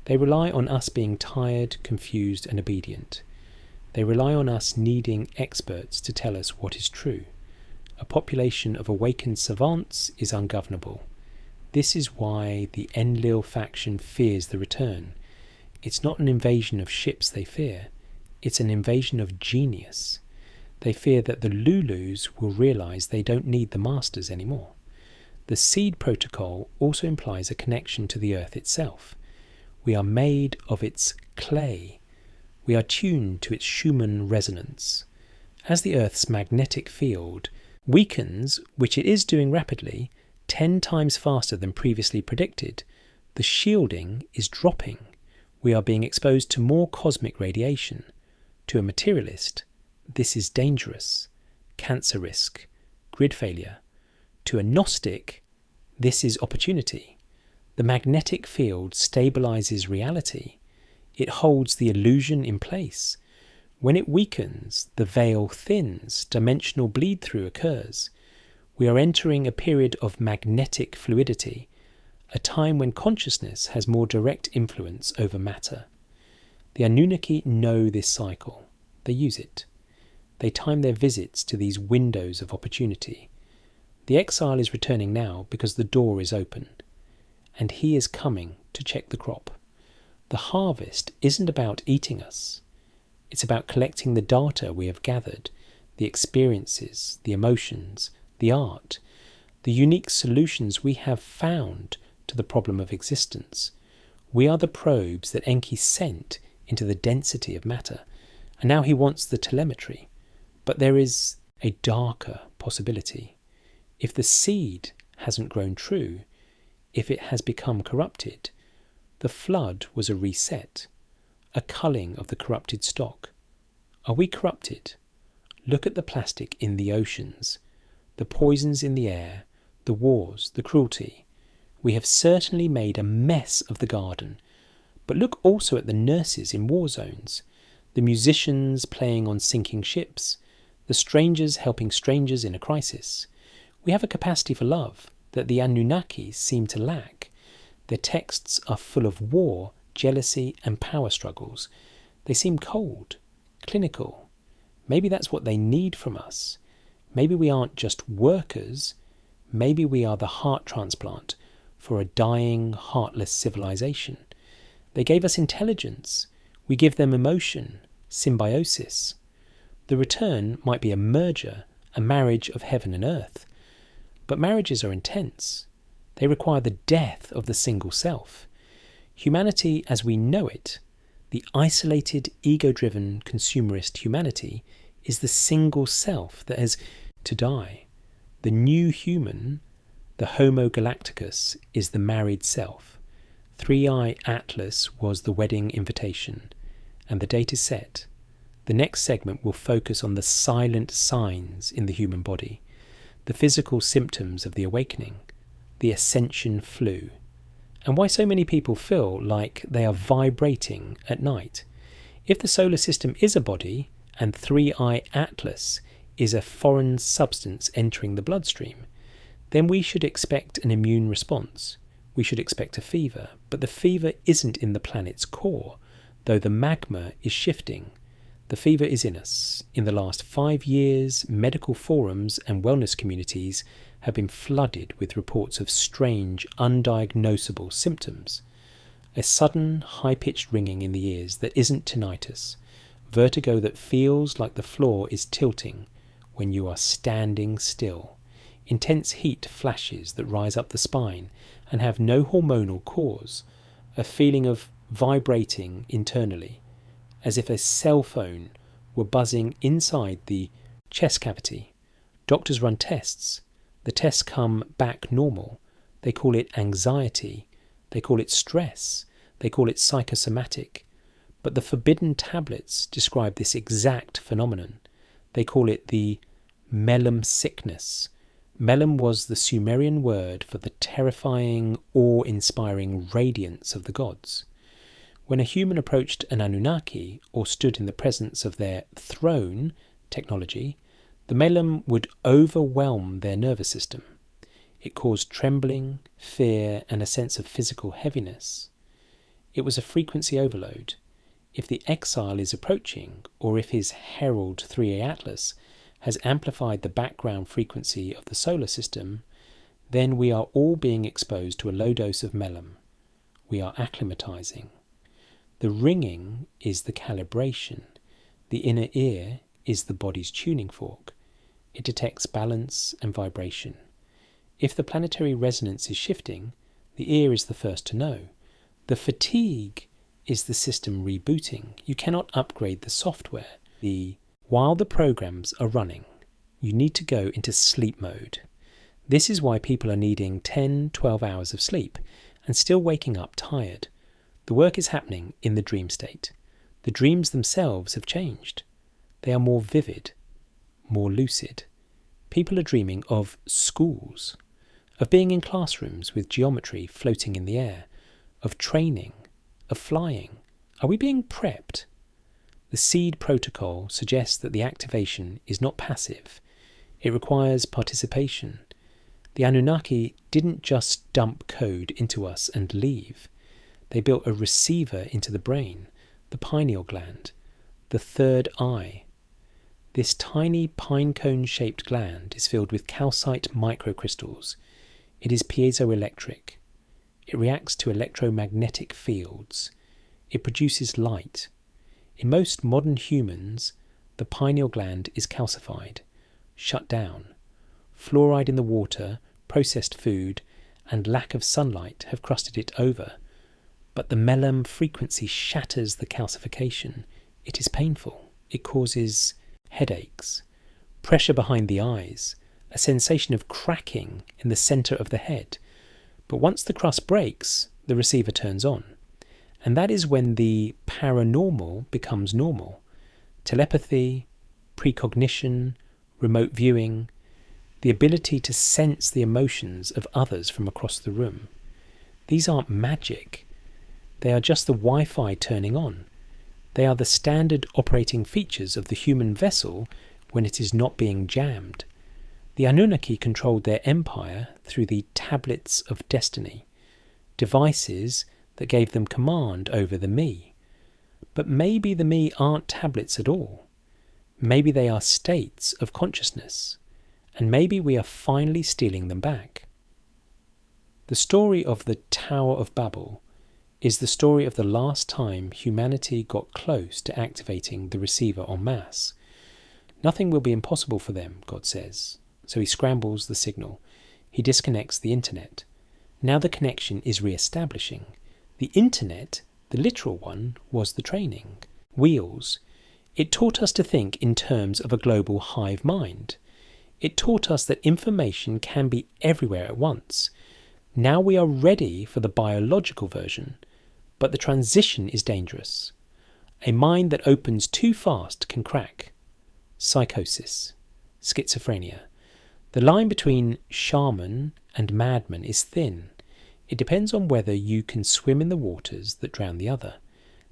A: They rely on us being tired, confused, and obedient. They rely on us needing experts to tell us what is true. A population of awakened savants is ungovernable. This is why the Enlil faction fears the return. It's not an invasion of ships they fear. It's an invasion of genius. They fear that the Lulus will realize they don't need the masters anymore. The seed protocol also implies a connection to the earth itself. We are made of its clay. We are tuned to its Schumann resonance. As the Earth's magnetic field weakens, which it is doing rapidly, 10 times faster than previously predicted, the shielding is dropping. We are being exposed to more cosmic radiation. To a materialist, this is dangerous, cancer risk, grid failure. To a Gnostic, this is opportunity. The magnetic field stabilizes reality. It holds the illusion in place. When it weakens, the veil thins, dimensional bleed-through occurs. We are entering a period of magnetic fluidity, a time when consciousness has more direct influence over matter. The Anunnaki know this cycle. They use it. They time their visits to these windows of opportunity. The Exile is returning now because the door is open. And he is coming to check the crop. The harvest isn't about eating us. It's about collecting the data we have gathered, the experiences, the emotions, the art, the unique solutions we have found to the problem of existence. We are the probes that Enki sent into the density of matter, and now he wants the telemetry. But there is a darker possibility. If the seed hasn't grown true, if it has become corrupted, the flood was a reset, a culling of the corrupted stock. Are we corrupted? Look at the plastic in the oceans, the poisons in the air, the wars, the cruelty. We have certainly made a mess of the garden, but look also at the nurses in war zones, the musicians playing on sinking ships, the strangers helping strangers in a crisis. We have a capacity for love that the Anunnaki seem to lack. Their texts are full of war, jealousy, and power struggles. They seem cold, clinical. Maybe that's what they need from us. Maybe we aren't just workers. Maybe we are the heart transplant for a dying, heartless civilization. They gave us intelligence. We give them emotion, symbiosis. The return might be a merger, a marriage of heaven and earth. But marriages are intense. They require the death of the single self. Humanity as we know it, the isolated, ego-driven, consumerist humanity, is the single self that has to die. The new human The Homo Galacticus is the married self. 3i Atlas was the wedding invitation. And the date is set. The next segment will focus on the silent signs in the human body, the physical symptoms of the awakening, the ascension flu, and why so many people feel like they are vibrating at night. If the solar system is a body, and 3i Atlas is a foreign substance entering the bloodstream, then we should expect an immune response. We should expect a fever, but the fever isn't in the planet's core, though the magma is shifting. The fever is in us. In the last 5 years, medical forums and wellness communities have been flooded with reports of strange, undiagnosable symptoms. A sudden, high-pitched ringing in the ears that isn't tinnitus, vertigo that feels like the floor is tilting when you are standing still, intense heat flashes that rise up the spine and have no hormonal cause, a feeling of vibrating internally, as if a cell phone were buzzing inside the chest cavity. Doctors run tests. The tests come back normal. They call it anxiety. They call it stress. They call it psychosomatic. But the forbidden tablets describe this exact phenomenon. They call it the melem sickness. Melem was the Sumerian word for the terrifying, awe-inspiring radiance of the gods. When a human approached an Anunnaki or stood in the presence of their throne technology, the melem would overwhelm their nervous system. It caused trembling, fear, and a sense of physical heaviness. It was a frequency overload. If the Exile is approaching, or if his herald 3A Atlas has amplified the background frequency of the solar system, then we are all being exposed to a low dose of melem. We are acclimatizing. The ringing is the calibration. The inner ear is the body's tuning fork. It detects balance and vibration. If the planetary resonance is shifting, the ear is the first to know. The fatigue is the system rebooting. You cannot upgrade the software. While the programs are running, you need to go into sleep mode. This is why people are needing 10, 12 hours of sleep and still waking up tired. The work is happening in the dream state. The dreams themselves have changed. They are more vivid, more lucid. People are dreaming of schools, of being in classrooms with geometry floating in the air, of training, of flying. Are we being prepped? The seed protocol suggests that the activation is not passive. It requires participation. The Anunnaki didn't just dump code into us and leave. They built a receiver into the brain, the pineal gland, the third eye. This tiny pine-cone-shaped gland is filled with calcite microcrystals. It is piezoelectric. It reacts to electromagnetic fields. It produces light. In most modern humans, the pineal gland is calcified, shut down. Fluoride in the water, processed food, and lack of sunlight have crusted it over. But the melem frequency shatters the calcification. It is painful. It causes headaches, pressure behind the eyes, a sensation of cracking in the centre of the head. But once the crust breaks, the receiver turns on. And that is when the paranormal becomes normal. Telepathy, precognition, remote viewing, the ability to sense the emotions of others from across the room. These aren't magic. They are just the Wi-Fi turning on. They are the standard operating features of the human vessel when it is not being jammed. The Anunnaki controlled their empire through the tablets of destiny, devices that gave them command over the me. But maybe the me aren't tablets at all. Maybe they are states of consciousness, and maybe we are finally stealing them back. The story of the Tower of Babel is the story of the last time humanity got close to activating the receiver en masse. Nothing will be impossible for them, God says. So he scrambles the signal. He disconnects the internet. Now the connection is re-establishing. The internet, the literal one, was the training. Wheels. It taught us to think in terms of a global hive mind. It taught us that information can be everywhere at once. Now we are ready for the biological version, but the transition is dangerous. A mind that opens too fast can crack. Psychosis, schizophrenia. The line between shaman and madman is thin. It depends on whether you can swim in the waters that drown the other.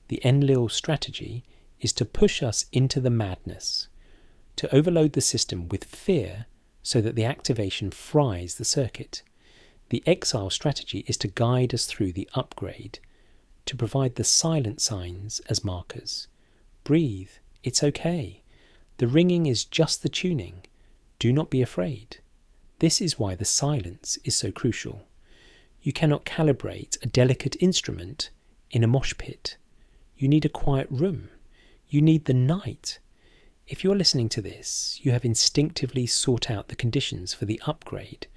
A: The Enlil strategy is to push us into the madness, to overload the system with fear so that the activation fries the circuit. The Exile strategy is to guide us through the upgrade, to provide the silent signs as markers. Breathe, it's okay. The ringing is just the tuning. Do not be afraid. This is why the silence is so crucial. You cannot calibrate a delicate instrument in a mosh pit. You need a quiet room. You need the night. If you're listening to this, you have instinctively sought out the conditions for the upgrade.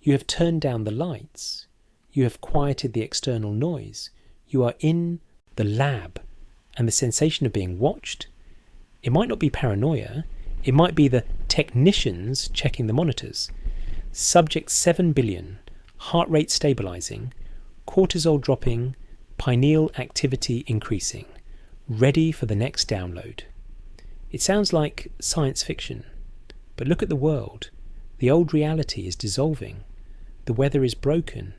A: You have turned down the lights. You have quieted the external noise. You are in the lab, and the sensation of being watched, it might not be paranoia, it might be the technicians checking the monitors. Subject 7 billion, heart rate stabilizing, cortisol dropping, pineal activity increasing, ready for the next download. It sounds like science fiction, but look at the world. The old reality is dissolving. The weather is broken.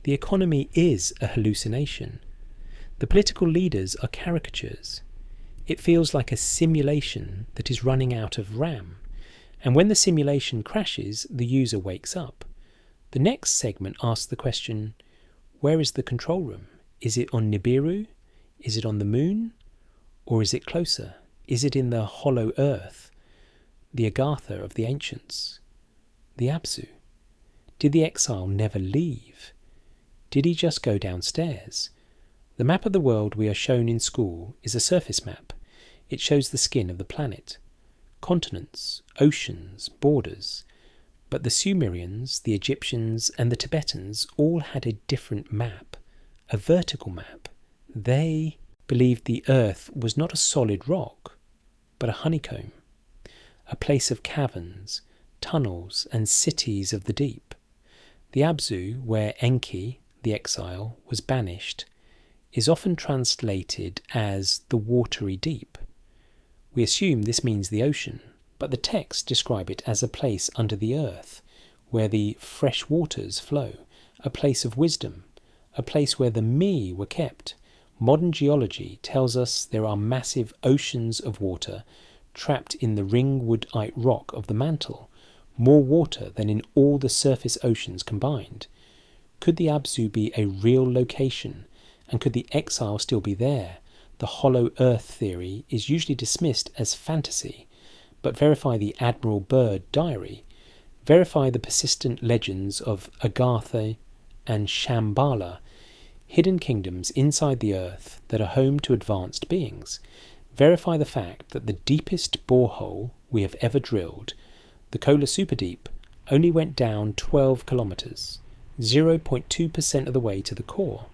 A: The economy is a hallucination. The political leaders are caricatures. It feels like a simulation that is running out of RAM. And when the simulation crashes, the user wakes up. The next segment asks the question, where is the control room? Is it on Nibiru? Is it on the moon? Or is it closer? Is it in the hollow earth? The Agartha of the ancients? The Abzu? Did the exile never leave? Did he just go downstairs? The map of the world we are shown in school is a surface map. It shows the skin of the planet. Continents, oceans, borders. But the Sumerians, the Egyptians and the Tibetans all had a different map, a vertical map. They believed the earth was not a solid rock, but a honeycomb, a place of caverns, tunnels and cities of the deep. The Abzu, where Enki, the exile, was banished, is often translated as the watery deep. We assume this means the ocean, but the texts describe it as a place under the earth, where the fresh waters flow, a place of wisdom, a place where the me were kept. Modern geology tells us there are massive oceans of water trapped in the ringwoodite rock of the mantle, more water than in all the surface oceans combined. Could the Abzu be a real location, and could the exile still be there? The hollow earth theory is usually dismissed as fantasy, but verify the Admiral Byrd diary, verify the persistent legends of Agartha and Shambhala, hidden kingdoms inside the earth that are home to advanced beings. Verify the fact that the deepest borehole we have ever drilled, the Kola Superdeep, only went down 12 kilometres, 0.2% of the way to the core.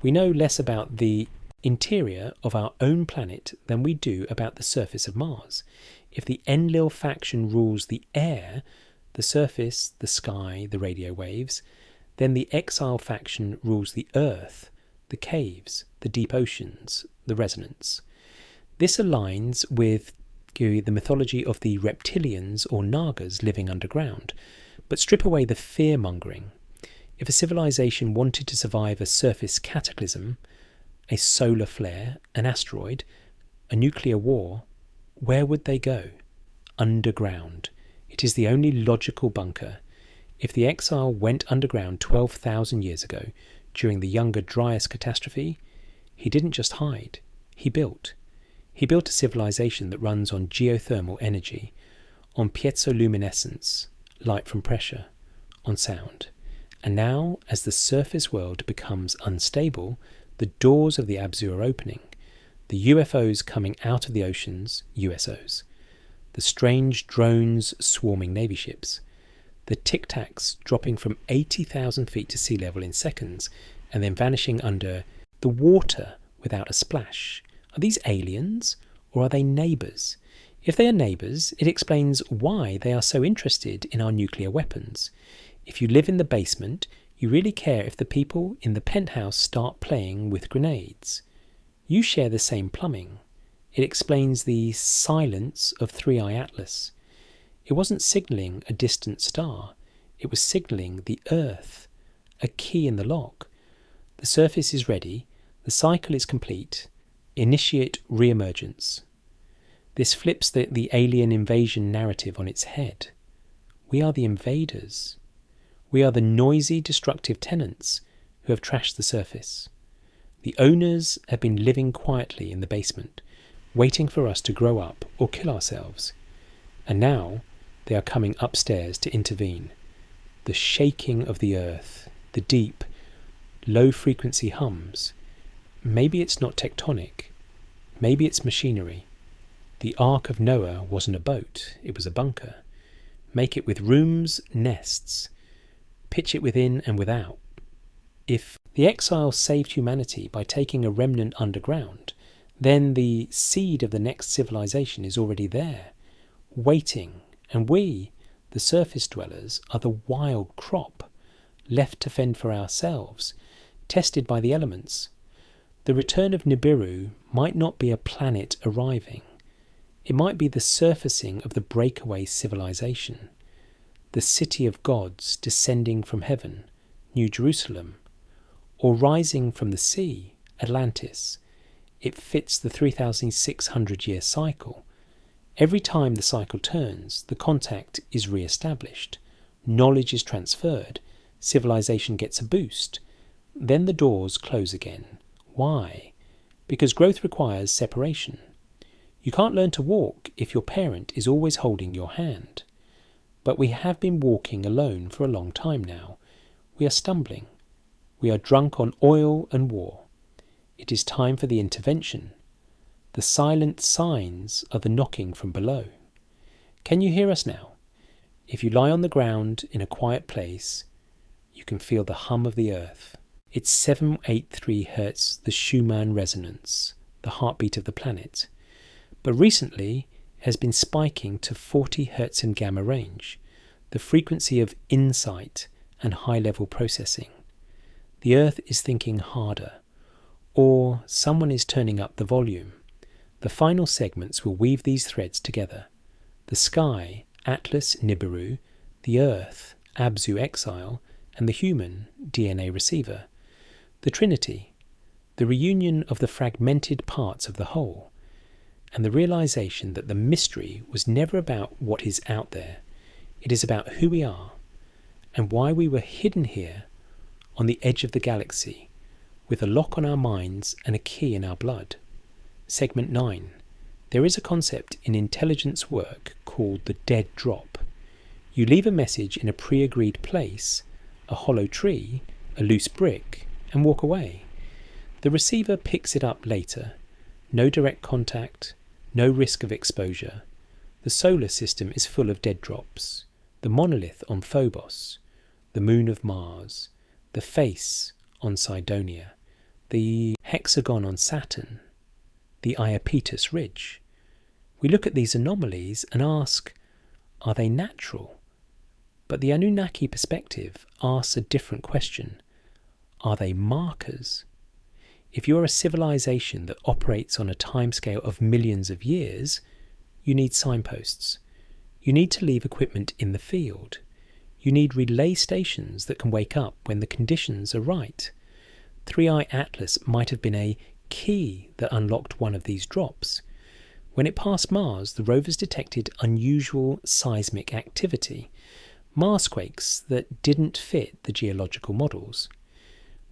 A: We know less about the interior of our own planet than we do about the surface of Mars. If the Enlil faction rules the air, the surface, the sky, the radio waves, then the Exile faction rules the earth, the caves, the deep oceans, the resonance. This aligns with the mythology of the reptilians or Nagas living underground, but strip away the fear-mongering. If a civilization wanted to survive a surface cataclysm, a solar flare, an asteroid, a nuclear war, where would they go? Underground. It is the only logical bunker. If the exile went underground 12,000 years ago, during the Younger Dryas catastrophe, he didn't just hide, he built. He built a civilization that runs on geothermal energy, on piezoluminescence, light from pressure, on sound. And now, as the surface world becomes unstable, the doors of the Abzu are opening. The UFOs coming out of the oceans, USOs. The strange drones swarming Navy ships. The tic-tacs dropping from 80,000 feet to sea level in seconds and then vanishing under the water without a splash. Are these aliens or are they neighbours? If they are neighbours, it explains why they are so interested in our nuclear weapons. If you live in the basement, you really care if the people in the penthouse start playing with grenades. You share the same plumbing. It explains the silence of 3i Atlas. It wasn't signalling a distant star. It was signalling the Earth, a key in the lock. The surface is ready. The cycle is complete. Initiate re-emergence. This flips the alien invasion narrative on its head. We are the invaders. We are the noisy, destructive tenants who have trashed the surface. The owners have been living quietly in the basement, waiting for us to grow up or kill ourselves. And now they are coming upstairs to intervene. The shaking of the earth, the deep, low-frequency hums. Maybe it's not tectonic. Maybe it's machinery. The Ark of Noah wasn't a boat, it was a bunker. Make it with rooms, nests. Pitch it within and without. If the Exile saved humanity by taking a remnant underground, then the seed of the next civilization is already there, waiting, and we, the surface dwellers, are the wild crop, left to fend for ourselves, tested by the elements. The return of Nibiru might not be a planet arriving. It might be the surfacing of the breakaway civilization, the city of gods descending from heaven, New Jerusalem, or rising from the sea, Atlantis. It fits the 3,600-year cycle. Every time the cycle turns, the contact is re-established, knowledge is transferred, civilization gets a boost. Then the doors close again. Why? Because growth requires separation. You can't learn to walk if your parent is always holding your hand. But we have been walking alone for a long time now. We are stumbling. We are drunk on oil and war. It is time for the intervention. The silent signs are the knocking from below. Can you hear us now? If you lie on the ground in a quiet place, you can feel the hum of the earth. It's 783 Hz, the Schumann resonance, the heartbeat of the planet. But recently it has been spiking to 40 Hz in gamma range, the frequency of insight and high-level processing. The earth is thinking harder, or someone is turning up the volume. The final segments will weave these threads together. The sky, Atlas, Nibiru, the earth, Abzu, Exile, and the human, DNA receiver. The Trinity, the reunion of the fragmented parts of the whole, and the realization that the mystery was never about what is out there. It is about who we are, and why we were hidden here on the edge of the galaxy, with a lock on our minds and a key in our blood. Segment 9. There is a concept in intelligence work called the dead drop. You leave a message in a pre-agreed place, a hollow tree, a loose brick, and walk away. The receiver picks it up later. No direct contact, no risk of exposure. The solar system is full of dead drops. The monolith on Phobos, the moon of Mars, the face on Cydonia, the hexagon on Saturn, the Iapetus Ridge. We look at these anomalies and ask, are they natural? But the Anunnaki perspective asks a different question. Are they markers? If you are a civilization that operates on a timescale of millions of years, you need signposts. You need to leave equipment in the field. You need relay stations that can wake up when the conditions are right. 3i Atlas might have been a key that unlocked one of these drops. When it passed Mars, the rovers detected unusual seismic activity, Marsquakes that didn't fit the geological models.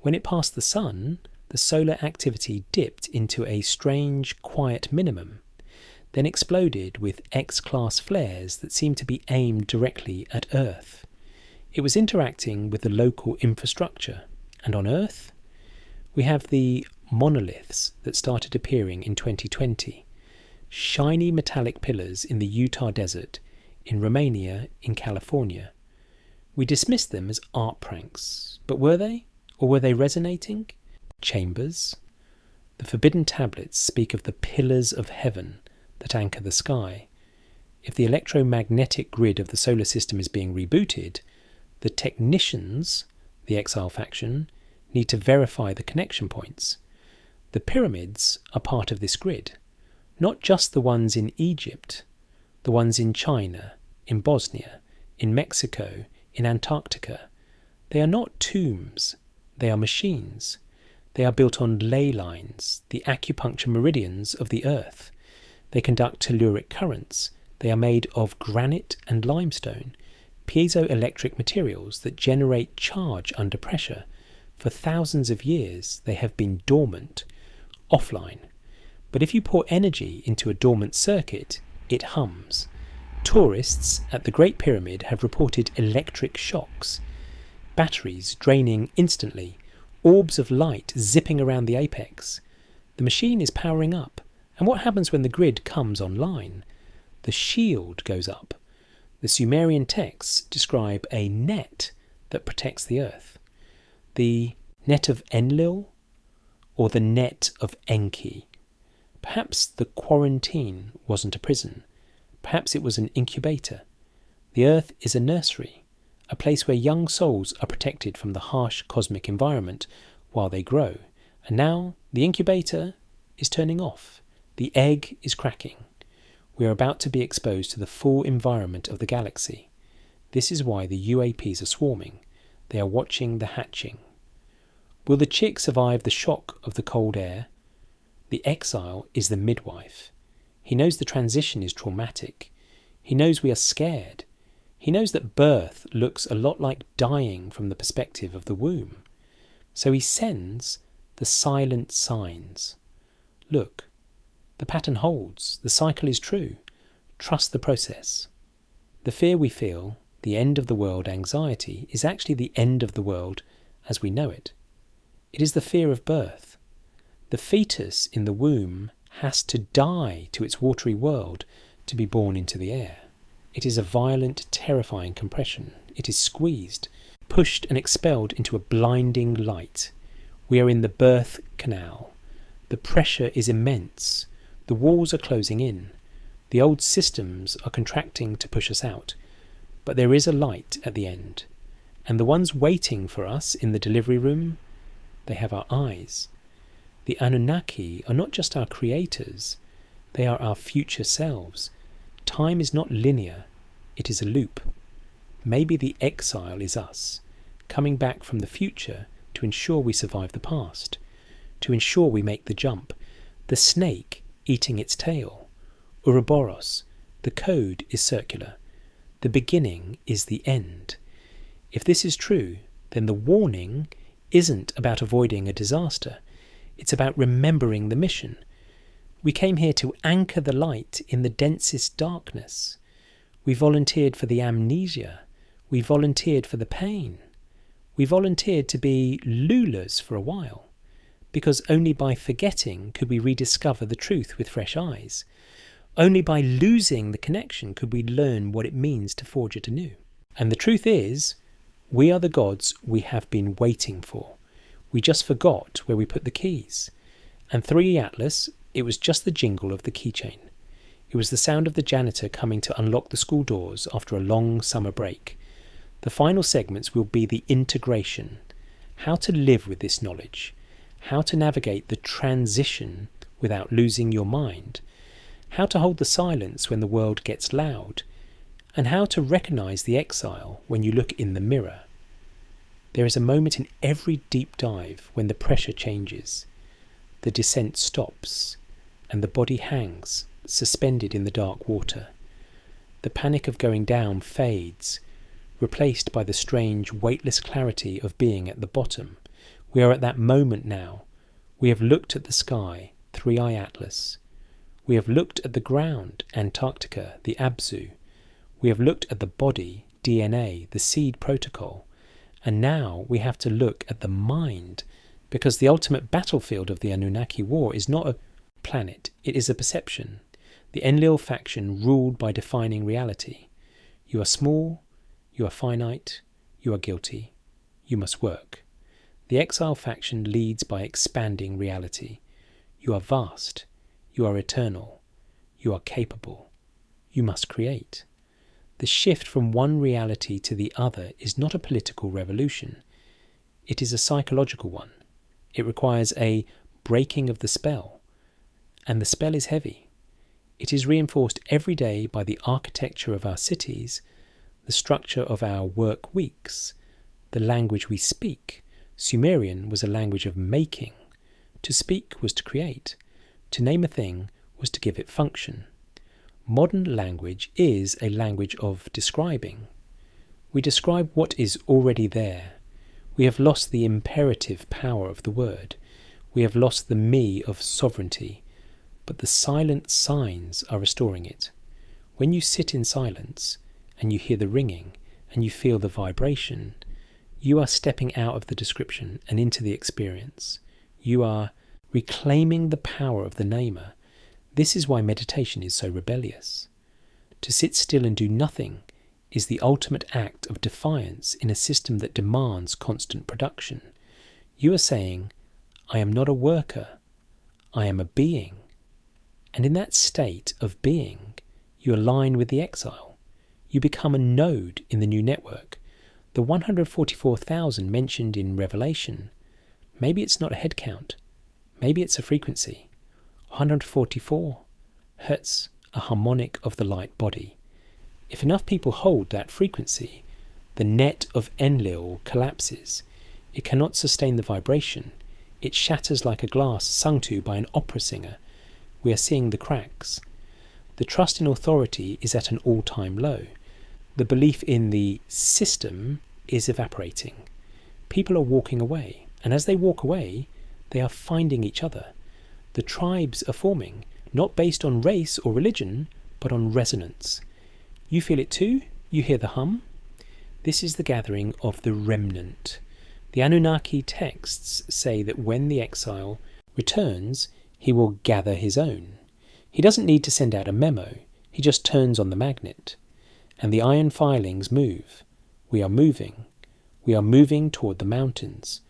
A: When it passed the Sun, the solar activity dipped into a strange, quiet minimum, then exploded with X-class flares that seemed to be aimed directly at Earth. It was interacting with the local infrastructure. And on Earth, we have the monoliths that started appearing in 2020. Shiny metallic pillars in the Utah desert, in Romania, in California. We dismissed them as art pranks, but were they? Or were they resonating? Chambers. The forbidden tablets speak of the pillars of heaven that anchor the sky. If the electromagnetic grid of the solar system is being rebooted, the technicians, the Exile faction, need to verify the connection points. The pyramids are part of this grid, not just the ones in Egypt, the ones in China, in Bosnia, in Mexico, in Antarctica. They are not tombs, they are machines. They are built on ley lines, the acupuncture meridians of the earth. They conduct telluric currents. They are made of granite and limestone, piezoelectric materials that generate charge under pressure. For thousands of years they have been dormant, offline. But if you pour energy into a dormant circuit, it hums. Tourists at the Great Pyramid have reported electric shocks, batteries draining instantly, orbs of light zipping around the apex. The machine is powering up, and what happens when the grid comes online? The shield goes up. The Sumerian texts describe a net that protects the earth. The net of Enlil, or the net of Enki. Perhaps the quarantine wasn't a prison. Perhaps it was an incubator. The earth is a nursery, a place where young souls are protected from the harsh cosmic environment while they grow. And now the incubator is turning off. The egg is cracking. We are about to be exposed to the full environment of the galaxy. This is why the UAPs are swarming. They are watching the hatching. Will the chick survive the shock of the cold air? The exile is the midwife. He knows the transition is traumatic. He knows we are scared. He knows that birth looks a lot like dying from the perspective of the womb. So he sends the silent signs. Look, the pattern holds. The cycle is true. Trust the process. The fear we feel, the end of the world anxiety, is actually the end of the world as we know it. It is the fear of birth. The fetus in the womb has to die to its watery world to be born into the air. It is a violent, terrifying compression. It is squeezed, pushed and expelled into a blinding light. We are in the birth canal. The pressure is immense. The walls are closing in. The old systems are contracting to push us out. But there is a light at the end. And the ones waiting for us in the delivery room, they have our eyes. The Anunnaki are not just our creators. They are our future selves. Time is not linear. It is a loop. Maybe the exile is us, coming back from the future to ensure we survive the past, to ensure we make the jump. The snake eating its tail. Ouroboros, the code is circular. The beginning is the end. If this is true, then the warning isn't about avoiding a disaster. It's about remembering the mission. We came here to anchor the light in the densest darkness. We volunteered for the amnesia. We volunteered for the pain. We volunteered to be lulas for a while, because only by forgetting could we rediscover the truth with fresh eyes. Only by losing the connection could we learn what it means to forge it anew. And the truth is, we are the gods we have been waiting for. We just forgot where we put the keys. And 3E Atlas, it was just the jingle of the keychain. It was the sound of the janitor coming to unlock the school doors after a long summer break. The final segments will be the integration, how to live with this knowledge, how to navigate the transition without losing your mind, how to hold the silence when the world gets loud, and how to recognize the exile when you look in the mirror. There is a moment in every deep dive when the pressure changes, the descent stops, and the body hangs, suspended in the dark water. The panic of going down fades, replaced by the strange, weightless clarity of being at the bottom. We are at that moment now. We have looked at the sky, 3i Atlas. We have looked at the ground, Antarctica, the Abzu. We have looked at the body, DNA, the seed protocol. And now we have to look at the mind, because the ultimate battlefield of the Anunnaki war is not a planet, it is a perception. The Enlil faction ruled by defining reality. You are small, you are finite, you are guilty, you must work. The Exile faction leads by expanding reality. You are vast, you are eternal, you are capable, you must create. The shift from one reality to the other is not a political revolution. It is a psychological one. It requires a breaking of the spell. And the spell is heavy. It is reinforced every day by the architecture of our cities, the structure of our work weeks, the language we speak. Sumerian was a language of making. To speak was to create. To name a thing was to give it function. Modern language is a language of describing. We describe what is already there. We have lost the imperative power of the word. We have lost the me of sovereignty, but the silent signs are restoring it. When you sit in silence, and you hear the ringing, and you feel the vibration, you are stepping out of the description and into the experience. You are reclaiming the power of the namer. This is why meditation is so rebellious. To sit still and do nothing is the ultimate act of defiance in a system that demands constant production. You are saying, I am not a worker, I am a being. And in that state of being, you align with the exile. You become a node in the new network. The 144,000 mentioned in Revelation, maybe it's not a head count, maybe it's a frequency. 144 hertz, a harmonic of the light body. If enough people hold that frequency, the net of Enlil collapses. It cannot sustain the vibration. It shatters like a glass sung to by an opera singer. We are seeing the cracks. The trust in authority is at an all-time low. The belief in the system is evaporating. People are walking away, and as they walk away, they are finding each other. The tribes are forming, not based on race or religion, but on resonance. You feel it too? You hear the hum? This is the gathering of the remnant. The Anunnaki texts say that when the exile returns, he will gather his own. He doesn't need to send out a memo. He just turns on the magnet. And the iron filings move. We are moving. We are moving toward the mountains,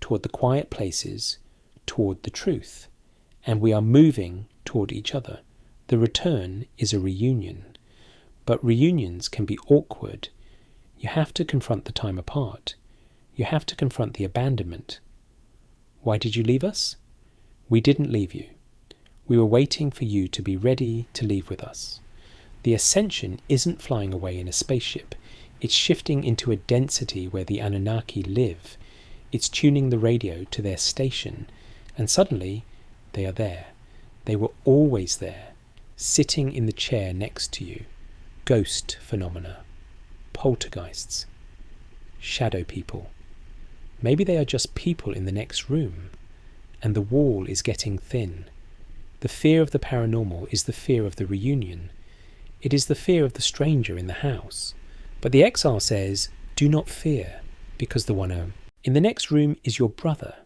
A: toward the quiet places, toward the truth. And we are moving toward each other. The return is a reunion. But reunions can be awkward. You have to confront the time apart. You have to confront the abandonment. Why did you leave us? We didn't leave you. We were waiting for you to be ready to leave with us. The ascension isn't flying away in a spaceship. It's shifting into a density where the Anunnaki live. It's tuning the radio to their station. And suddenly, they are there. They were always there, sitting in the chair next to you. Ghost phenomena. Poltergeists. Shadow people. Maybe they are just people in the next room. And the wall is getting thin. The fear of the paranormal is the fear of the reunion. It is the fear of the stranger in the house. But the exile says, do not fear, because the one in the next room is your brother.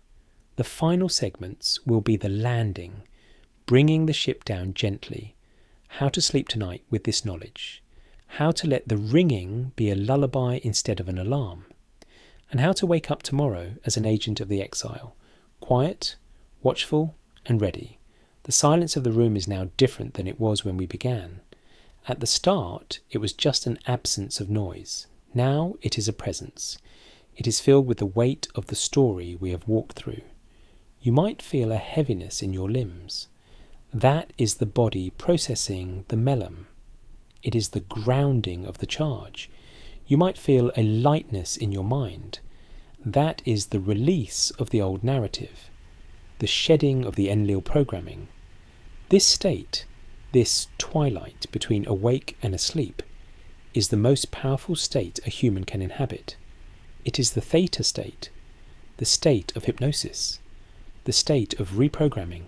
A: The final segments will be the landing, bringing the ship down gently, how to sleep tonight with this knowledge, how to let the ringing be a lullaby instead of an alarm, and how to wake up tomorrow as an agent of the exile, quiet, watchful, and ready. The silence of the room is now different than it was when we began. At the start, it was just an absence of noise. Now it is a presence. It is filled with the weight of the story we have walked through. You might feel a heaviness in your limbs. That is the body processing the melem. It is the grounding of the charge. You might feel a lightness in your mind. That is the release of the old narrative, the shedding of the Enlil programming. This state, this twilight between awake and asleep, is the most powerful state a human can inhabit. It is the theta state, the state of hypnosis, the state of reprogramming.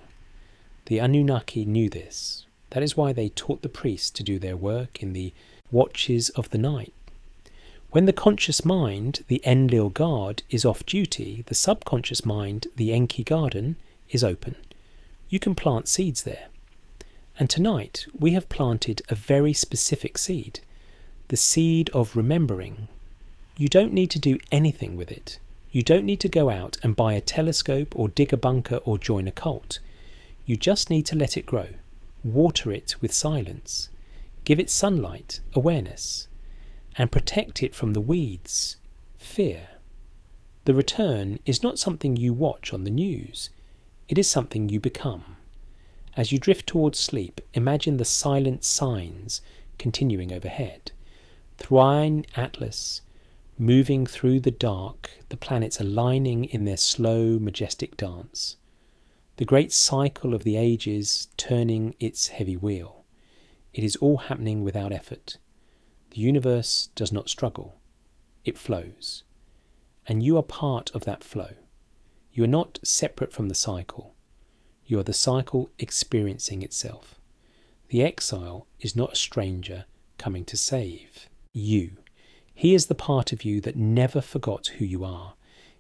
A: The Anunnaki knew this. That is why they taught the priests to do their work in the watches of the night. When the conscious mind, the Enlil guard, is off duty, the subconscious mind, the Enki garden, is open. You can plant seeds there. And tonight we have planted a very specific seed, the seed of remembering. You don't need to do anything with it. You don't need to go out and buy a telescope or dig a bunker or join a cult. You just need to let it grow. Water it with silence. Give it sunlight, awareness, and protect it from the weeds, fear. The return is not something you watch on the news. It is something you become. As you drift towards sleep, imagine the silent signs continuing overhead. 3i Atlas, moving through the dark, the planets aligning in their slow, majestic dance. The great cycle of the ages turning its heavy wheel. It is all happening without effort. The universe does not struggle. It flows. And you are part of that flow. You are not separate from the cycle. You are the cycle experiencing itself. The exile is not a stranger coming to save you. He is the part of you that never forgot who you are.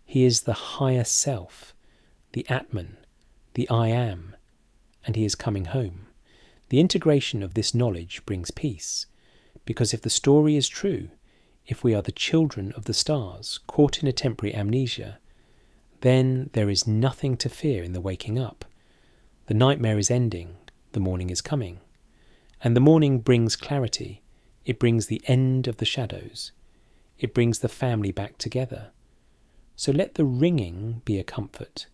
A: He is the higher self, the Atman, the I am, and he is coming home. The integration of this knowledge brings peace, because if the story is true, if we are the children of the stars, caught in a temporary amnesia, then there is nothing to fear in the waking up. The nightmare is ending, the morning is coming. And the morning brings clarity. It brings the end of the shadows. It brings the family back together. So let the ringing be a comfort.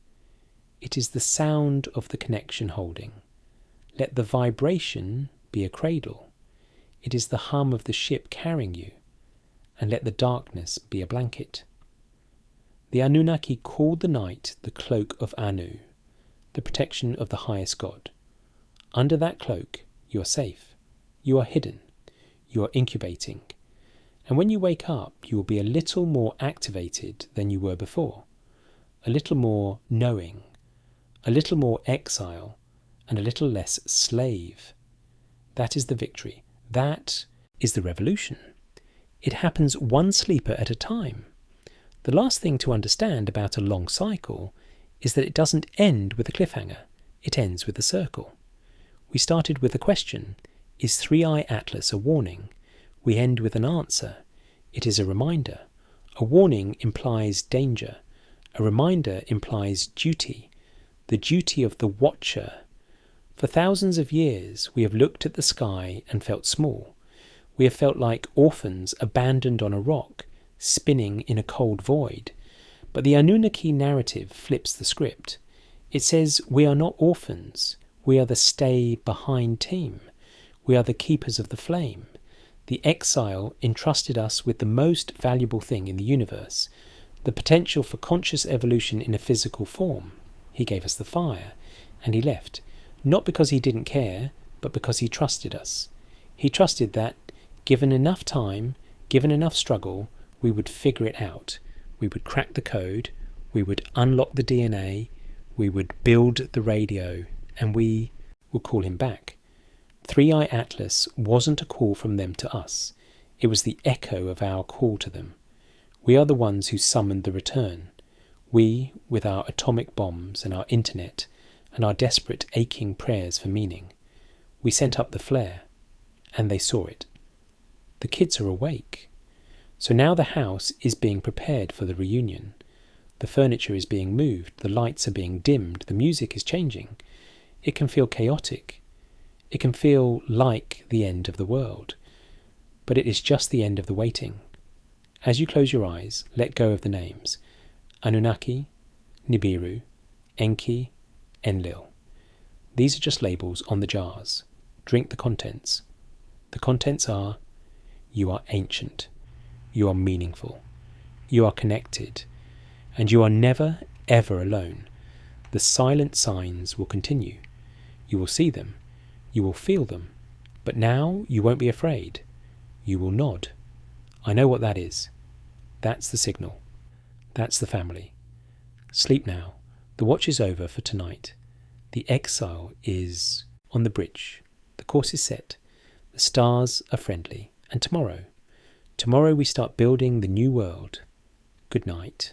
A: It is the sound of the connection holding. Let the vibration be a cradle. It is the hum of the ship carrying you. And let the darkness be a blanket. The Anunnaki called the night the cloak of Anu, the protection of the highest God. Under that cloak, you are safe. You are hidden. You are incubating. And when you wake up, you will be a little more activated than you were before. A little more knowing. A little more exile. And a little less slave. That is the victory. That is the revolution. It happens one sleeper at a time. The last thing to understand about a long cycle is that it doesn't end with a cliffhanger. It ends with a circle. We started with a question. Is 3i Atlas a warning? We end with an answer. It is a reminder. A warning implies danger. A reminder implies duty. The duty of the watcher. For thousands of years we have looked at the sky and felt small. We have felt like orphans abandoned on a rock, spinning in a cold void. But the Anunnaki narrative flips the script. It says we are not orphans. We are the stay-behind team. We are the keepers of the flame. The exile entrusted us with the most valuable thing in the universe, the potential for conscious evolution in a physical form. He gave us the fire, and he left, not because he didn't care, but because he trusted us. He trusted that, given enough time, given enough struggle, we would figure it out. We would crack the code, we would unlock the DNA, we would build the radio, and we would call him back. 3i Atlas wasn't a call from them to us. It was the echo of our call to them. We are the ones who summoned the return. We, with our atomic bombs and our internet and our desperate, aching prayers for meaning. We sent up the flare, and they saw it. The kids are awake. So now the house is being prepared for the reunion. The furniture is being moved, the lights are being dimmed, the music is changing. It can feel chaotic. It can feel like the end of the world. But it is just the end of the waiting. As you close your eyes, let go of the names. Anunnaki, Nibiru, Enki, Enlil. These are just labels on the jars. Drink the contents. The contents are: you are ancient, you are meaningful, you are connected, and you are never, ever alone. The silent signs will continue. You will see them, you will feel them, but now you won't be afraid. You will nod. I know what that is. That's the signal. That's the family. Sleep now. The watch is over for tonight. The exile is on the bridge. The course is set. The stars are friendly. And tomorrow we start building the new world. Good night.